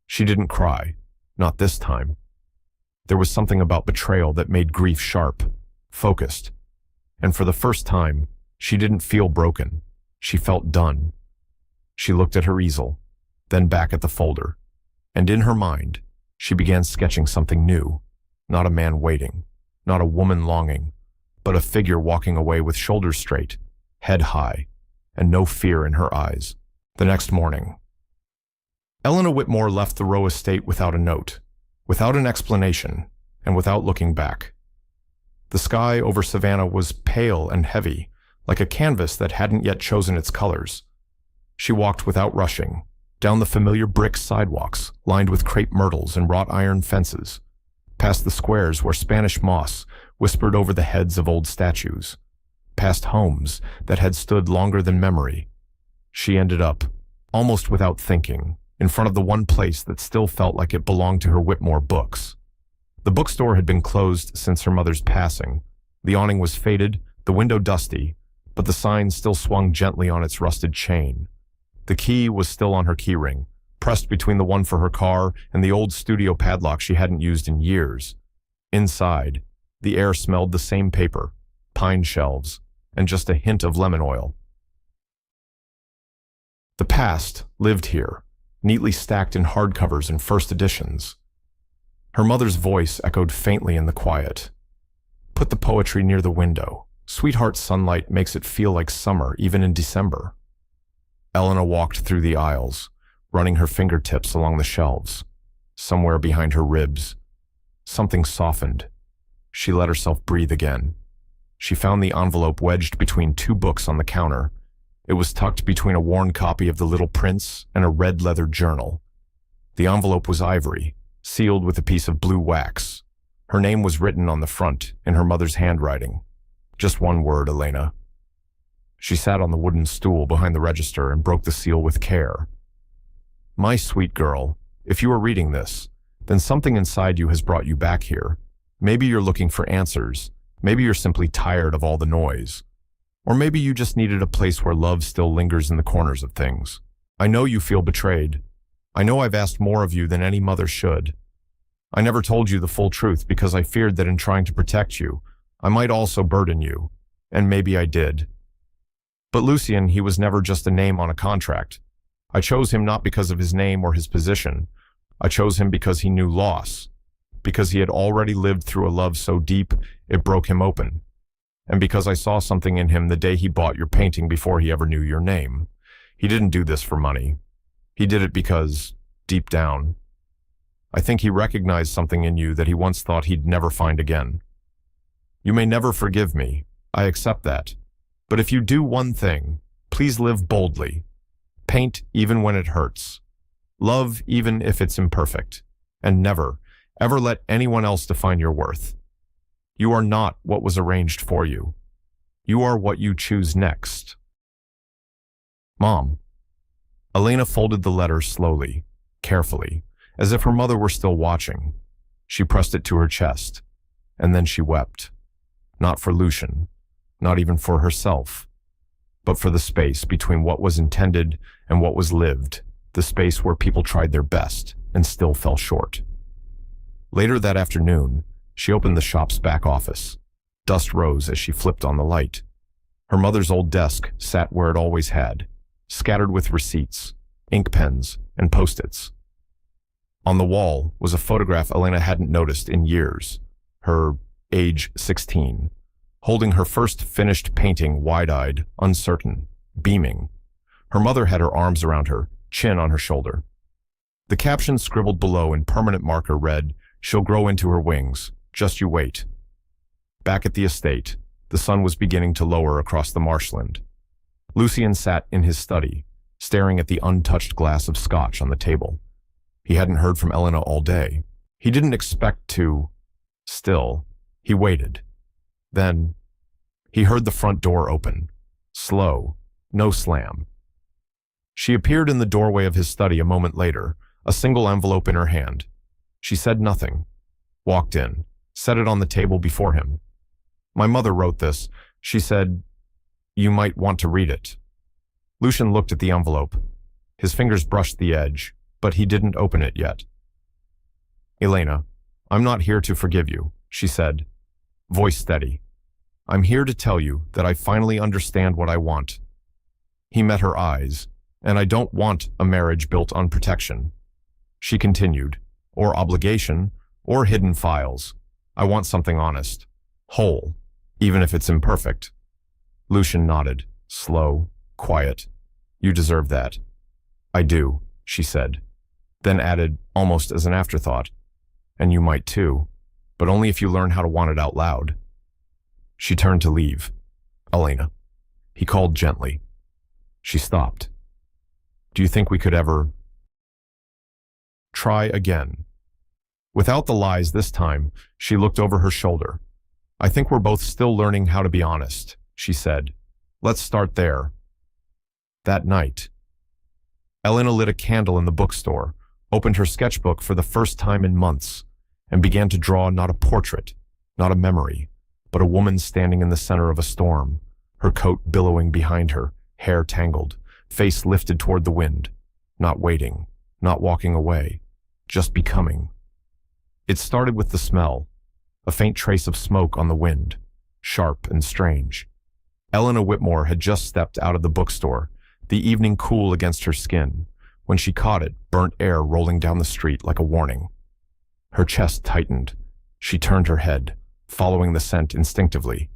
She didn't cry, not this time. There was something about betrayal that made grief sharp, focused. And for the first time, she didn't feel broken. She felt done. She looked at her easel, then back at the folder. And in her mind, she began sketching something new. Not a man waiting, not a woman longing, but a figure walking away with shoulders straight, head high, and no fear in her eyes. The next morning, Elena Whitmore left the Rowe estate without a note, without an explanation, and without looking back. The sky over Savannah was pale and heavy, like a canvas that hadn't yet chosen its colors. She walked without rushing, down the familiar brick sidewalks lined with crepe myrtles and wrought iron fences, past the squares where Spanish moss whispered over the heads of old statues, past homes that had stood longer than memory. She ended up, almost without thinking, in front of the one place that still felt like it belonged to her Whitmore books. The bookstore had been closed since her mother's passing. The awning was faded, the window dusty, but the sign still swung gently on its rusted chain. The key was still on her keyring, pressed between the one for her car and the old studio padlock she hadn't used in years. Inside, the air smelled the same paper, pine shelves, and just a hint of lemon oil. The past lived here, neatly stacked in hardcovers and first editions. Her mother's voice echoed faintly in the quiet. Put the poetry near the window. Sweetheart sunlight makes it feel like summer, even in December. Elena walked through the aisles, running her fingertips along the shelves. Somewhere behind her ribs, something softened. She let herself breathe again. She found the envelope wedged between two books on the counter. It was tucked between a worn copy of The Little Prince and a red leather journal. The envelope was ivory, sealed with a piece of blue wax. Her name was written on the front in her mother's handwriting. Just one word, Elena. She sat on the wooden stool behind the register and broke the seal with care. My sweet girl, if you are reading this, then something inside you has brought you back here. Maybe you're looking for answers. Maybe you're simply tired of all the noise. Or maybe you just needed a place where love still lingers in the corners of things. I know you feel betrayed. I know I've asked more of you than any mother should. I never told you the full truth because I feared that in trying to protect you, I might also burden you. And maybe I did. But Lucien, he was never just a name on a contract. I chose him not because of his name or his position. I chose him because he knew loss. Because he had already lived through a love so deep, it broke him open. And because I saw something in him the day he bought your painting before he ever knew your name. He didn't do this for money. He did it because, deep down, I think he recognized something in you that he once thought he'd never find again. You may never forgive me. I accept that. But if you do one thing, please live boldly. Paint even when it hurts. Love even if it's imperfect. And never, ever let anyone else define your worth. You are not what was arranged for you. You are what you choose next. Mom. Elena folded the letter slowly, carefully, as if her mother were still watching. She pressed it to her chest, and then she wept. Not for Lucien, not even for herself, but for the space between what was intended and what was lived, the space where people tried their best and still fell short. Later that afternoon, she opened the shop's back office. Dust rose as she flipped on the light. Her mother's old desk sat where it always had, scattered with receipts, ink pens, and post-its. On the wall was a photograph Elena hadn't noticed in years, her age 16, holding her first finished painting wide-eyed, uncertain, beaming. Her mother had her arms around her, chin on her shoulder. The caption scribbled below in permanent marker read, "She'll grow into her wings. Just you wait." Back at the estate, the sun was beginning to lower across the marshland. Lucien sat in his study, staring at the untouched glass of scotch on the table. He hadn't heard from Elena all day. He didn't expect to. Still, he waited. Then, he heard the front door open. Slow, no slam. She appeared in the doorway of his study a moment later, a single envelope in her hand. She said nothing, walked in, set it on the table before him. My mother wrote this. She said, "You might want to read it." Lucien looked at the envelope. His fingers brushed the edge, but he didn't open it yet. "Elena, I'm not here to forgive you," she said, voice steady. "I'm here to tell you that I finally understand what I want." He met her eyes, and I don't want a marriage built on protection. She continued, or obligation, or hidden files. I want something honest, whole, even if it's imperfect. Lucien nodded, slow, quiet. "You deserve that." "I do," she said, then added, almost as an afterthought, "And you might too, but only if you learn how to want it out loud." She turned to leave. "Elena," he called gently. She stopped. "Do you think we could ever try again?" Without the lies this time, she looked over her shoulder. "I think we're both still learning how to be honest," she said. "Let's start there." That night, Elena lit a candle in the bookstore, opened her sketchbook for the first time in months, and began to draw not a portrait, not a memory, but a woman standing in the center of a storm, her coat billowing behind her, hair tangled, face lifted toward the wind, not waiting, not walking away, just becoming. It started with the smell, a faint trace of smoke on the wind, sharp and strange. Elena Whitmore had just stepped out of the bookstore, the evening cool against her skin, when she caught it, burnt air rolling down the street like a warning. Her chest tightened. She turned her head, following the scent instinctively,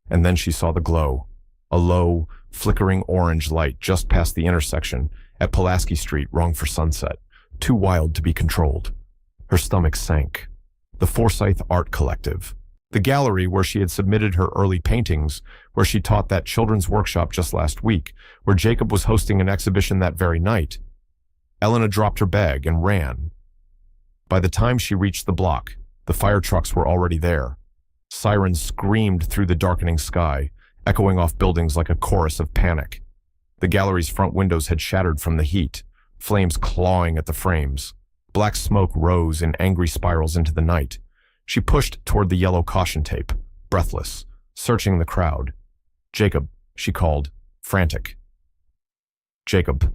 and then she saw the glow, a low, flickering orange light just past the intersection at Pulaski Street, wrong for sunset, too wild to be controlled. Her stomach sank. The Forsyth Art Collective, the gallery where she had submitted her early paintings, where she taught that children's workshop just last week, where Jacob was hosting an exhibition that very night. Elena dropped her bag and ran. By the time she reached the block, the fire trucks were already there. Sirens screamed through the darkening sky, echoing off buildings like a chorus of panic. The gallery's front windows had shattered from the heat, flames clawing at the frames. Black smoke rose in angry spirals into the night. She pushed toward the yellow caution tape, breathless, searching the crowd. "Jacob," she called, frantic. "Jacob."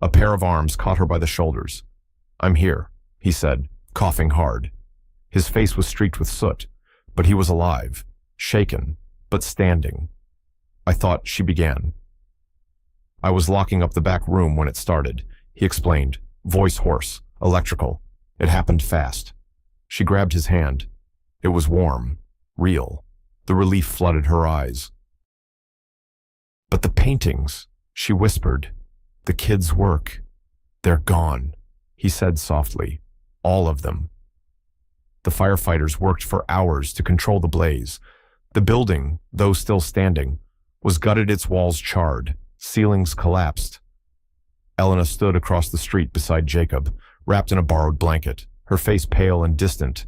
A pair of arms caught her by the shoulders. "I'm here," he said, coughing hard. His face was streaked with soot, but he was alive, shaken, but standing. "I thought," she began. "I was locking up the back room when it started," he explained, voice hoarse, electrical. "It happened fast." She grabbed his hand. It was warm, real. The relief flooded her eyes. "But the paintings," she whispered. "The kids' work. They're gone," he said softly. "All of them." The firefighters worked for hours to control the blaze. The building, though still standing, was gutted, its walls charred, ceilings collapsed. Elena stood across the street beside Jacob, wrapped in a borrowed blanket, her face pale and distant.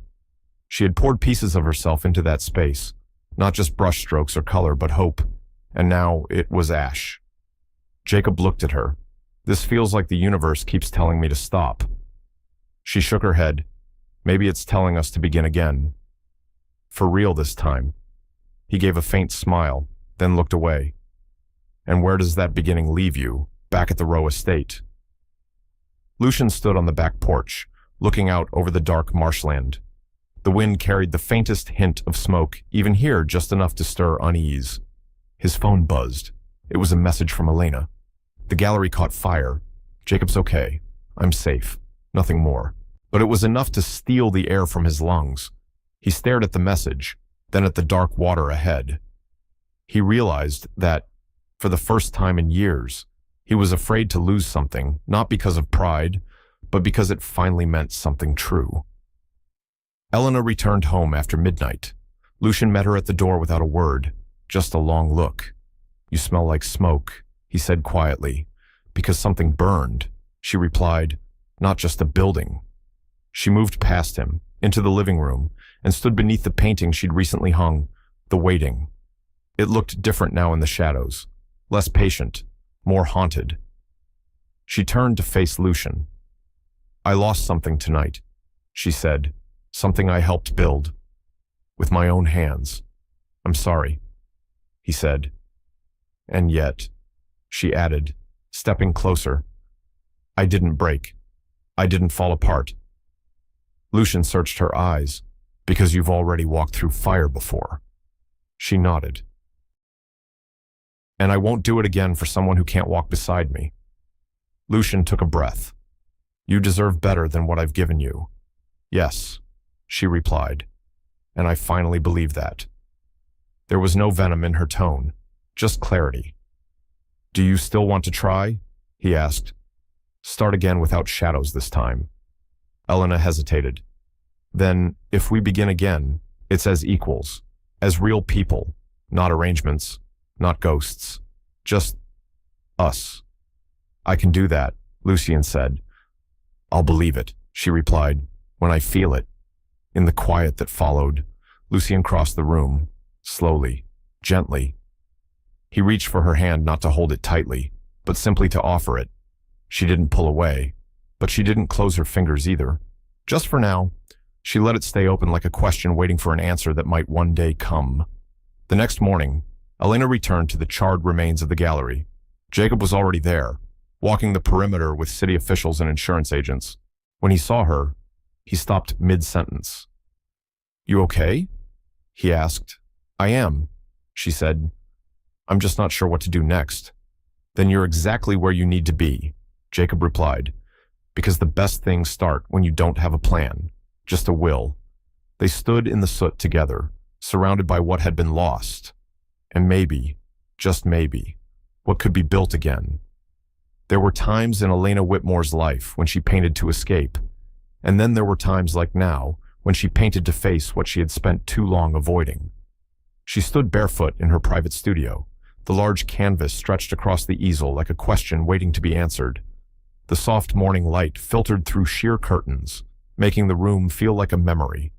She had poured pieces of herself into that space, not just brushstrokes or color, but hope, and now it was ash. Jacob looked at her. "This feels like the universe keeps telling me to stop." She shook her head. "Maybe it's telling us to begin again. For real this time." He gave a faint smile, then looked away. "And where does that beginning leave you, back at the Rowe estate?" Lucian stood on the back porch, looking out over the dark marshland. The wind carried the faintest hint of smoke, even here just enough to stir unease. His phone buzzed. It was a message from Elena. "The gallery caught fire. Jacob's okay. I'm safe. Nothing more." But it was enough to steal the air from his lungs. He stared at the message, then at the dark water ahead. He realized that, for the first time in years, he was afraid to lose something, not because of pride, but because it finally meant something true. Elena returned home after midnight. Lucian met her at the door without a word, just a long look. "You smell like smoke," he said quietly. "Because something burned," she replied, "not just a building." She moved past him, into the living room, and stood beneath the painting she'd recently hung, The Waiting. It looked different now in the shadows, less patient, more haunted. She turned to face Lucian. "I lost something tonight," she said, "something I helped build. With my own hands. I'm sorry," he said. "And yet," she added, stepping closer, "I didn't break. I didn't fall apart." Lucian searched her eyes. "Because you've already walked through fire before." She nodded. "And I won't do it again for someone who can't walk beside me." Lucian took a breath. "You deserve better than what I've given you." "Yes," she replied, and I finally believed that. There was no venom in her tone, just clarity. "Do you still want to try?" he asked. "Start again without shadows this time." Elena hesitated. "Then, if we begin again, it's as equals, as real people, not arrangements, not ghosts, just us." "I can do that," Lucian said. "I'll believe it," she replied, "when I feel it." In the quiet that followed, Lucian crossed the room, slowly, gently. He reached for her hand, not to hold it tightly, but simply to offer it. She didn't pull away, but she didn't close her fingers either. Just for now, she let it stay open like a question waiting for an answer that might one day come. The next morning, Elena returned to the charred remains of the gallery. Jacob was already there, walking the perimeter with city officials and insurance agents. When he saw her, he stopped mid-sentence. "You okay?" he asked. "I am," she said. "I'm just not sure what to do next." "Then you're exactly where you need to be," Jacob replied, "because the best things start when you don't have a plan, just a will." They stood in the soot together, surrounded by what had been lost, and maybe, just maybe, what could be built again. There were times in Elena Whitmore's life when she painted to escape, and then there were times like now when she painted to face what she had spent too long avoiding. She stood barefoot in her private studio, the large canvas stretched across the easel like a question waiting to be answered. The soft morning light filtered through sheer curtains, making the room feel like a memory.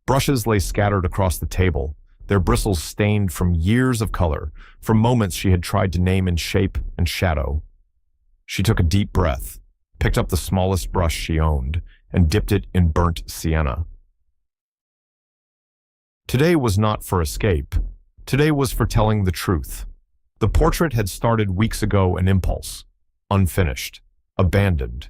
Brushes lay scattered across the table, their bristles stained from years of color, from moments she had tried to name in shape and shadow. She took a deep breath, picked up the smallest brush she owned, and dipped it in burnt sienna. Today was not for escape. Today was for telling the truth. The portrait had started weeks ago an impulse, unfinished, abandoned.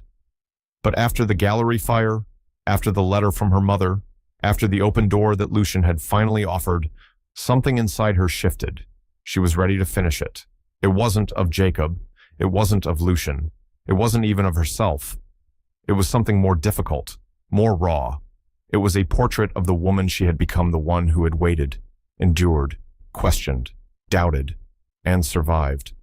But after the gallery fire, after the letter from her mother, after the open door that Lucian had finally offered, something inside her shifted. She was ready to finish it. It wasn't of Jacob. It wasn't of Lucian. It wasn't even of herself. It was something more difficult, more raw. It was a portrait of the woman she had become, the one who had waited, endured, questioned, doubted, and survived.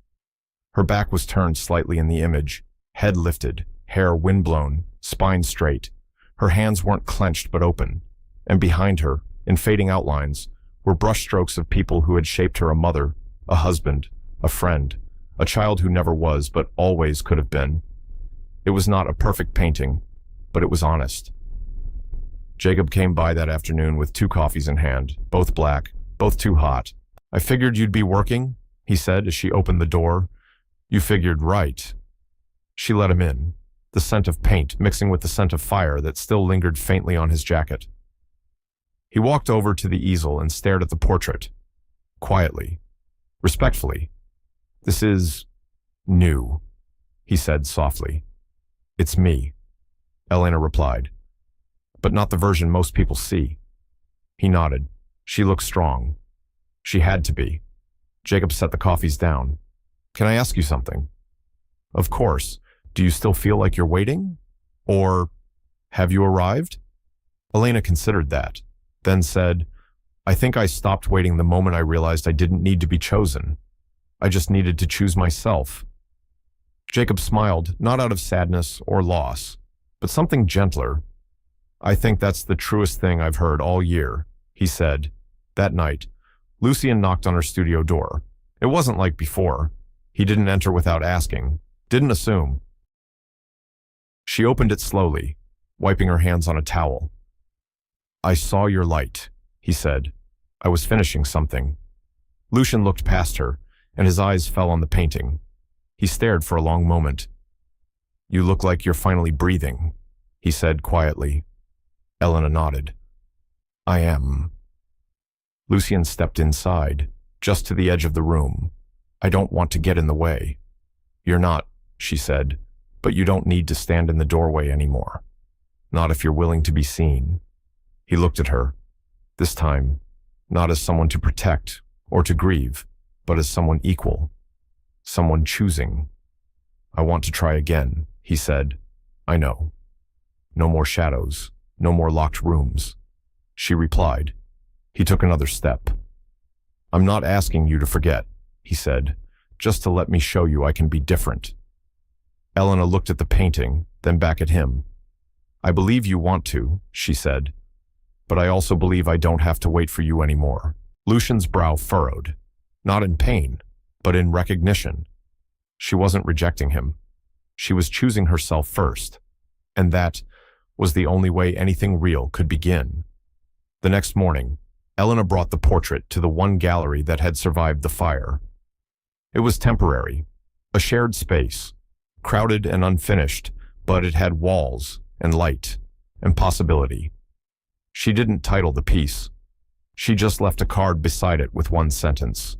Her back was turned slightly in the image, head lifted, hair windblown, spine straight. Her hands weren't clenched but open, and behind her, in fading outlines, were brushstrokes of people who had shaped her: a mother, a husband, a friend, a child who never was but always could have been. It was not a perfect painting, but it was honest. Jacob came by that afternoon with 2 coffees in hand, both black, both too hot. "I figured you'd be working," he said as she opened the door. "You figured right." She let him in, the scent of paint mixing with the scent of fire that still lingered faintly on his jacket. He walked over to the easel and stared at the portrait, quietly, respectfully. "This is new," he said softly. "It's me," Elena replied, "but not the version most people see." He nodded. She looked strong. She had to be. Jacob set the coffees down. "Can I ask you something?" "Of course. Do you still feel like you're waiting? Or have you arrived?" Elena considered that, then said, "I think I stopped waiting the moment I realized I didn't need to be chosen. I just needed to choose myself." Jacob smiled, not out of sadness or loss, but something gentler. "I think that's the truest thing I've heard all year," he said. That night, Lucian knocked on her studio door. It wasn't like before. He didn't enter without asking, didn't assume. She opened it slowly, wiping her hands on a towel. "I saw your light," he said. "I was finishing something." Lucian looked past her, and his eyes fell on the painting. He stared for a long moment. "You look like you're finally breathing," he said quietly. Elena nodded. "I am." Lucian stepped inside, just to the edge of the room. "I don't want to get in the way." "You're not," she said, "but you don't need to stand in the doorway anymore. Not if you're willing to be seen." He looked at her, this time, not as someone to protect or to grieve, but as someone equal, someone choosing. "I want to try again," he said. "I know. No more shadows, no more locked rooms." She replied. He took another step. "I'm not asking you to forget," he said, "just to let me show you I can be different." Elena looked at the painting, then back at him. "I believe you want to," she said, "but I also believe I don't have to wait for you anymore." Lucian's brow furrowed, not in pain, but in recognition. She wasn't rejecting him. She was choosing herself first, and that was the only way anything real could begin. The next morning, Elena brought the portrait to the one gallery that had survived the fire. It was temporary, a shared space, crowded and unfinished, but it had walls and light and possibility. She didn't title the piece. She just left a card beside it with one sentence.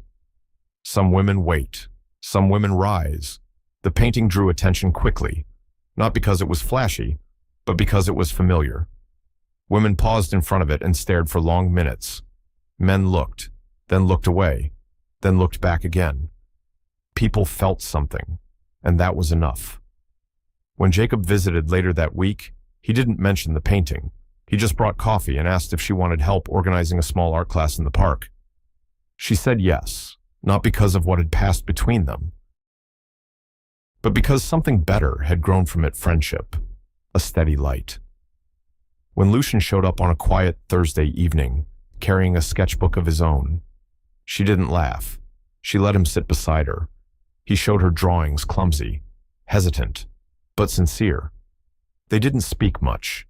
"Some women wait, some women rise, The painting drew attention quickly, not because it was flashy, but because it was familiar. Women paused in front of it and stared for long minutes. Men looked, then looked away, then looked back again. People felt something, and that was enough. When Jacob visited later that week, he didn't mention the painting. He just brought coffee and asked if she wanted help organizing a small art class in the park. She said yes, not because of what had passed between them, but because something better had grown from it: friendship, a steady light. When Lucian showed up on a quiet Thursday evening, carrying a sketchbook of his own, she didn't laugh. She let him sit beside her. He showed her drawings, clumsy, hesitant, but sincere. They didn't speak much,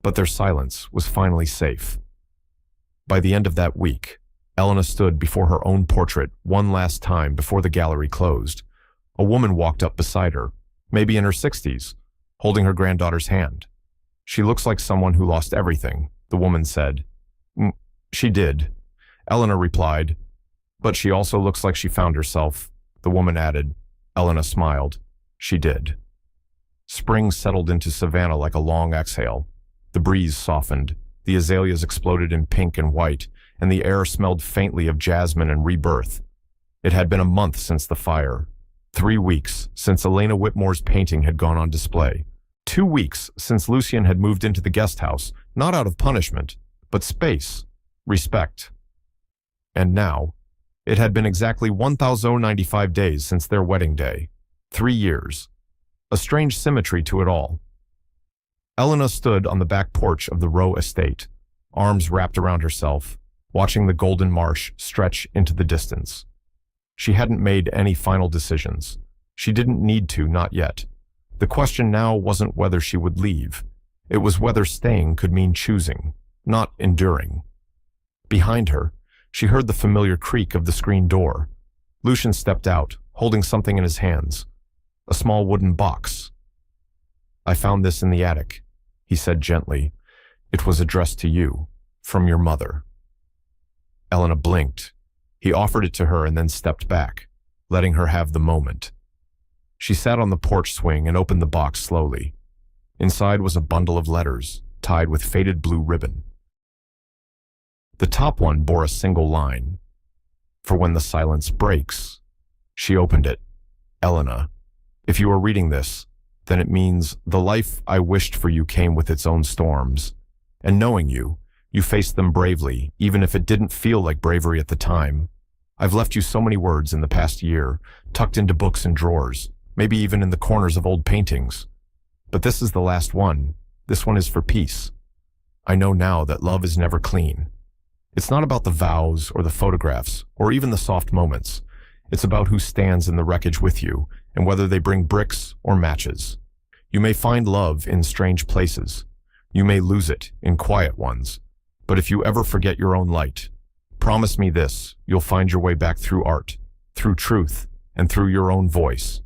but their silence was finally safe. By the end of that week, Elena stood before her own portrait one last time before the gallery closed. A woman walked up beside her, maybe in her 60s, holding her granddaughter's hand. "She looks like someone who lost everything," the woman said. She did," Elena replied. "But she also looks like she found herself," the woman added. Elena smiled. She did. Spring settled into Savannah like a long exhale. The breeze softened, the azaleas exploded in pink and white, and the air smelled faintly of jasmine and rebirth. It had been a month since the fire. 3 weeks since Elena Whitmore's painting had gone on display. 2 weeks since Lucian had moved into the guest house, not out of punishment, but space, respect. And now, it had been exactly 1,095 days since their wedding day. 3 years. A strange symmetry to it all. Elena stood on the back porch of the Rowe estate, arms wrapped around herself, watching the golden marsh stretch into the distance. She hadn't made any final decisions. She didn't need to, not yet. The question now wasn't whether she would leave. It was whether staying could mean choosing, not enduring. Behind her, she heard the familiar creak of the screen door. Lucian stepped out, holding something in his hands. A small wooden box. "I found this in the attic," he said gently. "It was addressed to you, from your mother." Elena blinked. He offered it to her and then stepped back, letting her have the moment. She sat on the porch swing and opened the box slowly. Inside was a bundle of letters, tied with faded blue ribbon. The top one bore a single line. "For when the silence breaks." She opened it. "Elena, if you are reading this, then it means the life I wished for you came with its own storms. And knowing you, you faced them bravely, even if it didn't feel like bravery at the time. I've left you so many words in the past year, tucked into books and drawers, maybe even in the corners of old paintings. But this is the last one. This one is for peace. I know now that love is never clean. It's not about the vows or the photographs or even the soft moments. It's about who stands in the wreckage with you and whether they bring bricks or matches. You may find love in strange places. You may lose it in quiet ones. But if you ever forget your own light, promise me this: you'll find your way back through art, through truth, and through your own voice.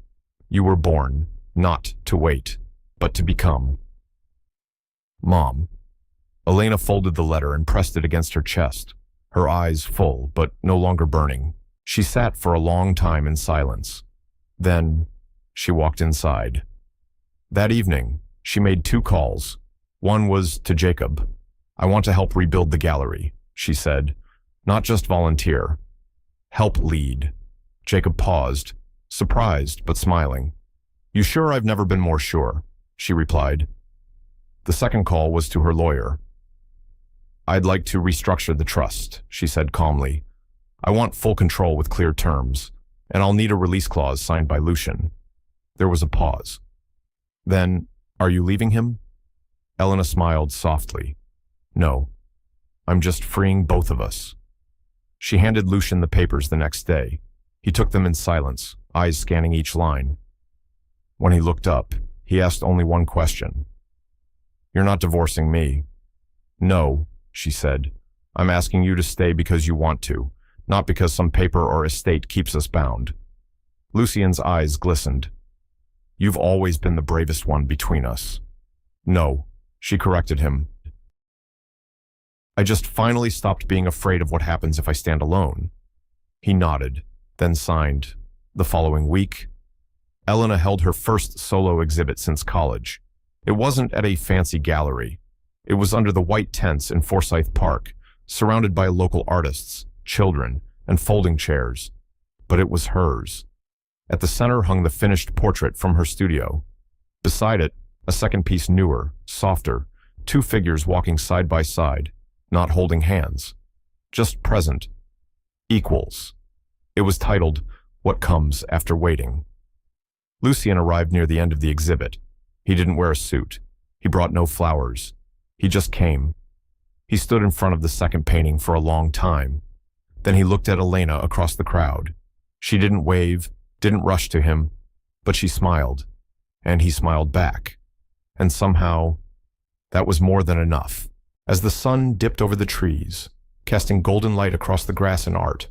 You were born, not to wait, but to become." Mom. Elena folded the letter and pressed it against her chest, her eyes full, but no longer burning. She sat for a long time in silence. Then, she walked inside. That evening, she made 2 calls. One was to Jacob. "I want to help rebuild the gallery," she said. "Not just volunteer. Help lead." Jacob paused, surprised but smiling. "You sure? I've never been more sure," she replied. The second call was to her lawyer. "I'd like to restructure the trust," she said calmly. "I want full control with clear terms, and I'll need a release clause signed by Lucian." There was a pause. Then, "Are you leaving him?" Elena smiled softly. "No. I'm just freeing both of us." She handed Lucian the papers the next day. He took them in silence, eyes scanning each line. When he looked up, he asked only one question. "You're not divorcing me?" "No," she said. "I'm asking you to stay because you want to, not because some paper or estate keeps us bound." Lucian's eyes glistened. "You've always been the bravest one between us." "No," she corrected him. "I just finally stopped being afraid of what happens if I stand alone." He nodded, then signed. The following week, Elena held her first solo exhibit since college. It wasn't at a fancy gallery. It was under the white tents in Forsyth Park, surrounded by local artists, children, and folding chairs. But it was hers. At the center hung the finished portrait from her studio. Beside it, a second piece newer, softer, two figures walking side by side, not holding hands. Just present. Equals. It was titled, What Comes After Waiting. Lucien arrived near the end of the exhibit. He didn't wear a suit. He brought no flowers. He just came. He stood in front of the second painting for a long time. Then he looked at Elena across the crowd. She didn't wave, didn't rush to him, but she smiled. And he smiled back. And somehow, that was more than enough. As the sun dipped over the trees, casting golden light across the grass and art,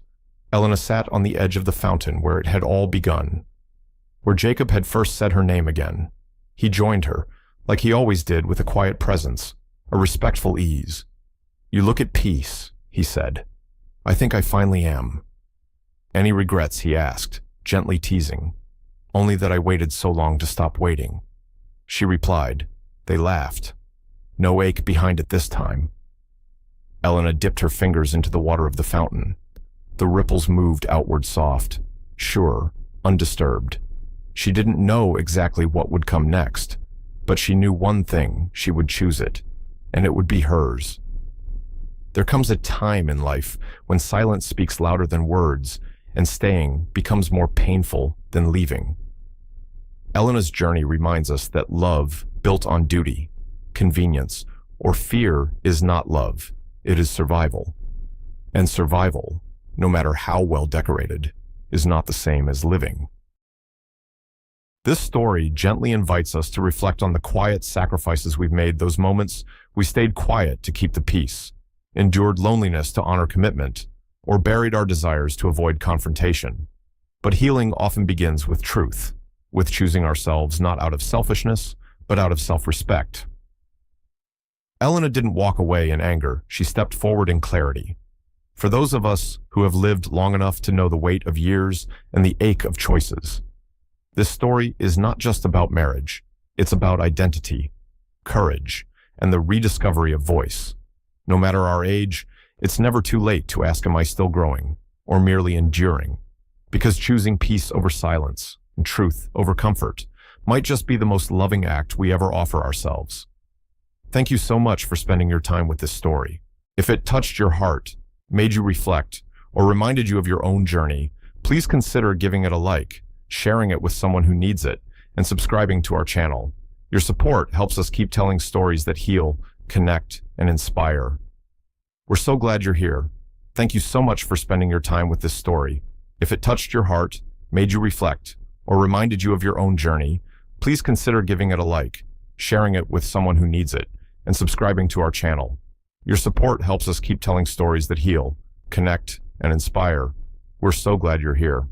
Elena sat on the edge of the fountain where it had all begun, where Jacob had first said her name again. He joined her, like he always did, with a quiet presence, a respectful ease. "You look at peace," he said. "I think I finally am." "Any regrets?" he asked, gently teasing. "Only that I waited so long to stop waiting." She replied. They laughed. No ache behind it this time. Elena dipped her fingers into the water of the fountain. The ripples moved outward soft, sure, undisturbed. She didn't know exactly what would come next, but she knew one thing: she would choose it, and it would be hers. There comes a time in life when silence speaks louder than words, and staying becomes more painful than leaving. Elena's journey reminds us that love built on duty, convenience, or fear is not love, it is survival. And survival, no matter how well decorated, is not the same as living. This story gently invites us to reflect on the quiet sacrifices we've made, those moments we stayed quiet to keep the peace, endured loneliness to honor commitment, or buried our desires to avoid confrontation. But healing often begins with truth, with choosing ourselves not out of selfishness, but out of self-respect. Elena didn't walk away in anger, she stepped forward in clarity. For those of us who have lived long enough to know the weight of years and the ache of choices, this story is not just about marriage, it's about identity, courage, and the rediscovery of voice. No matter our age, it's never too late to ask, am I still growing, or merely enduring? Because choosing peace over silence, and truth over comfort, might just be the most loving act we ever offer ourselves. Thank you so much for spending your time with this story. If it touched your heart, made you reflect, or reminded you of your own journey, please consider giving it a like, sharing it with someone who needs it, and subscribing to our channel. Your support helps us keep telling stories that heal, connect, and inspire. We're so glad you're here. Thank you so much for spending your time with this story. If it touched your heart, made you reflect, or reminded you of your own journey, please consider giving it a like, sharing it with someone who needs it, and subscribing to our channel. Your support helps us keep telling stories that heal, connect, and inspire. We're so glad you're here.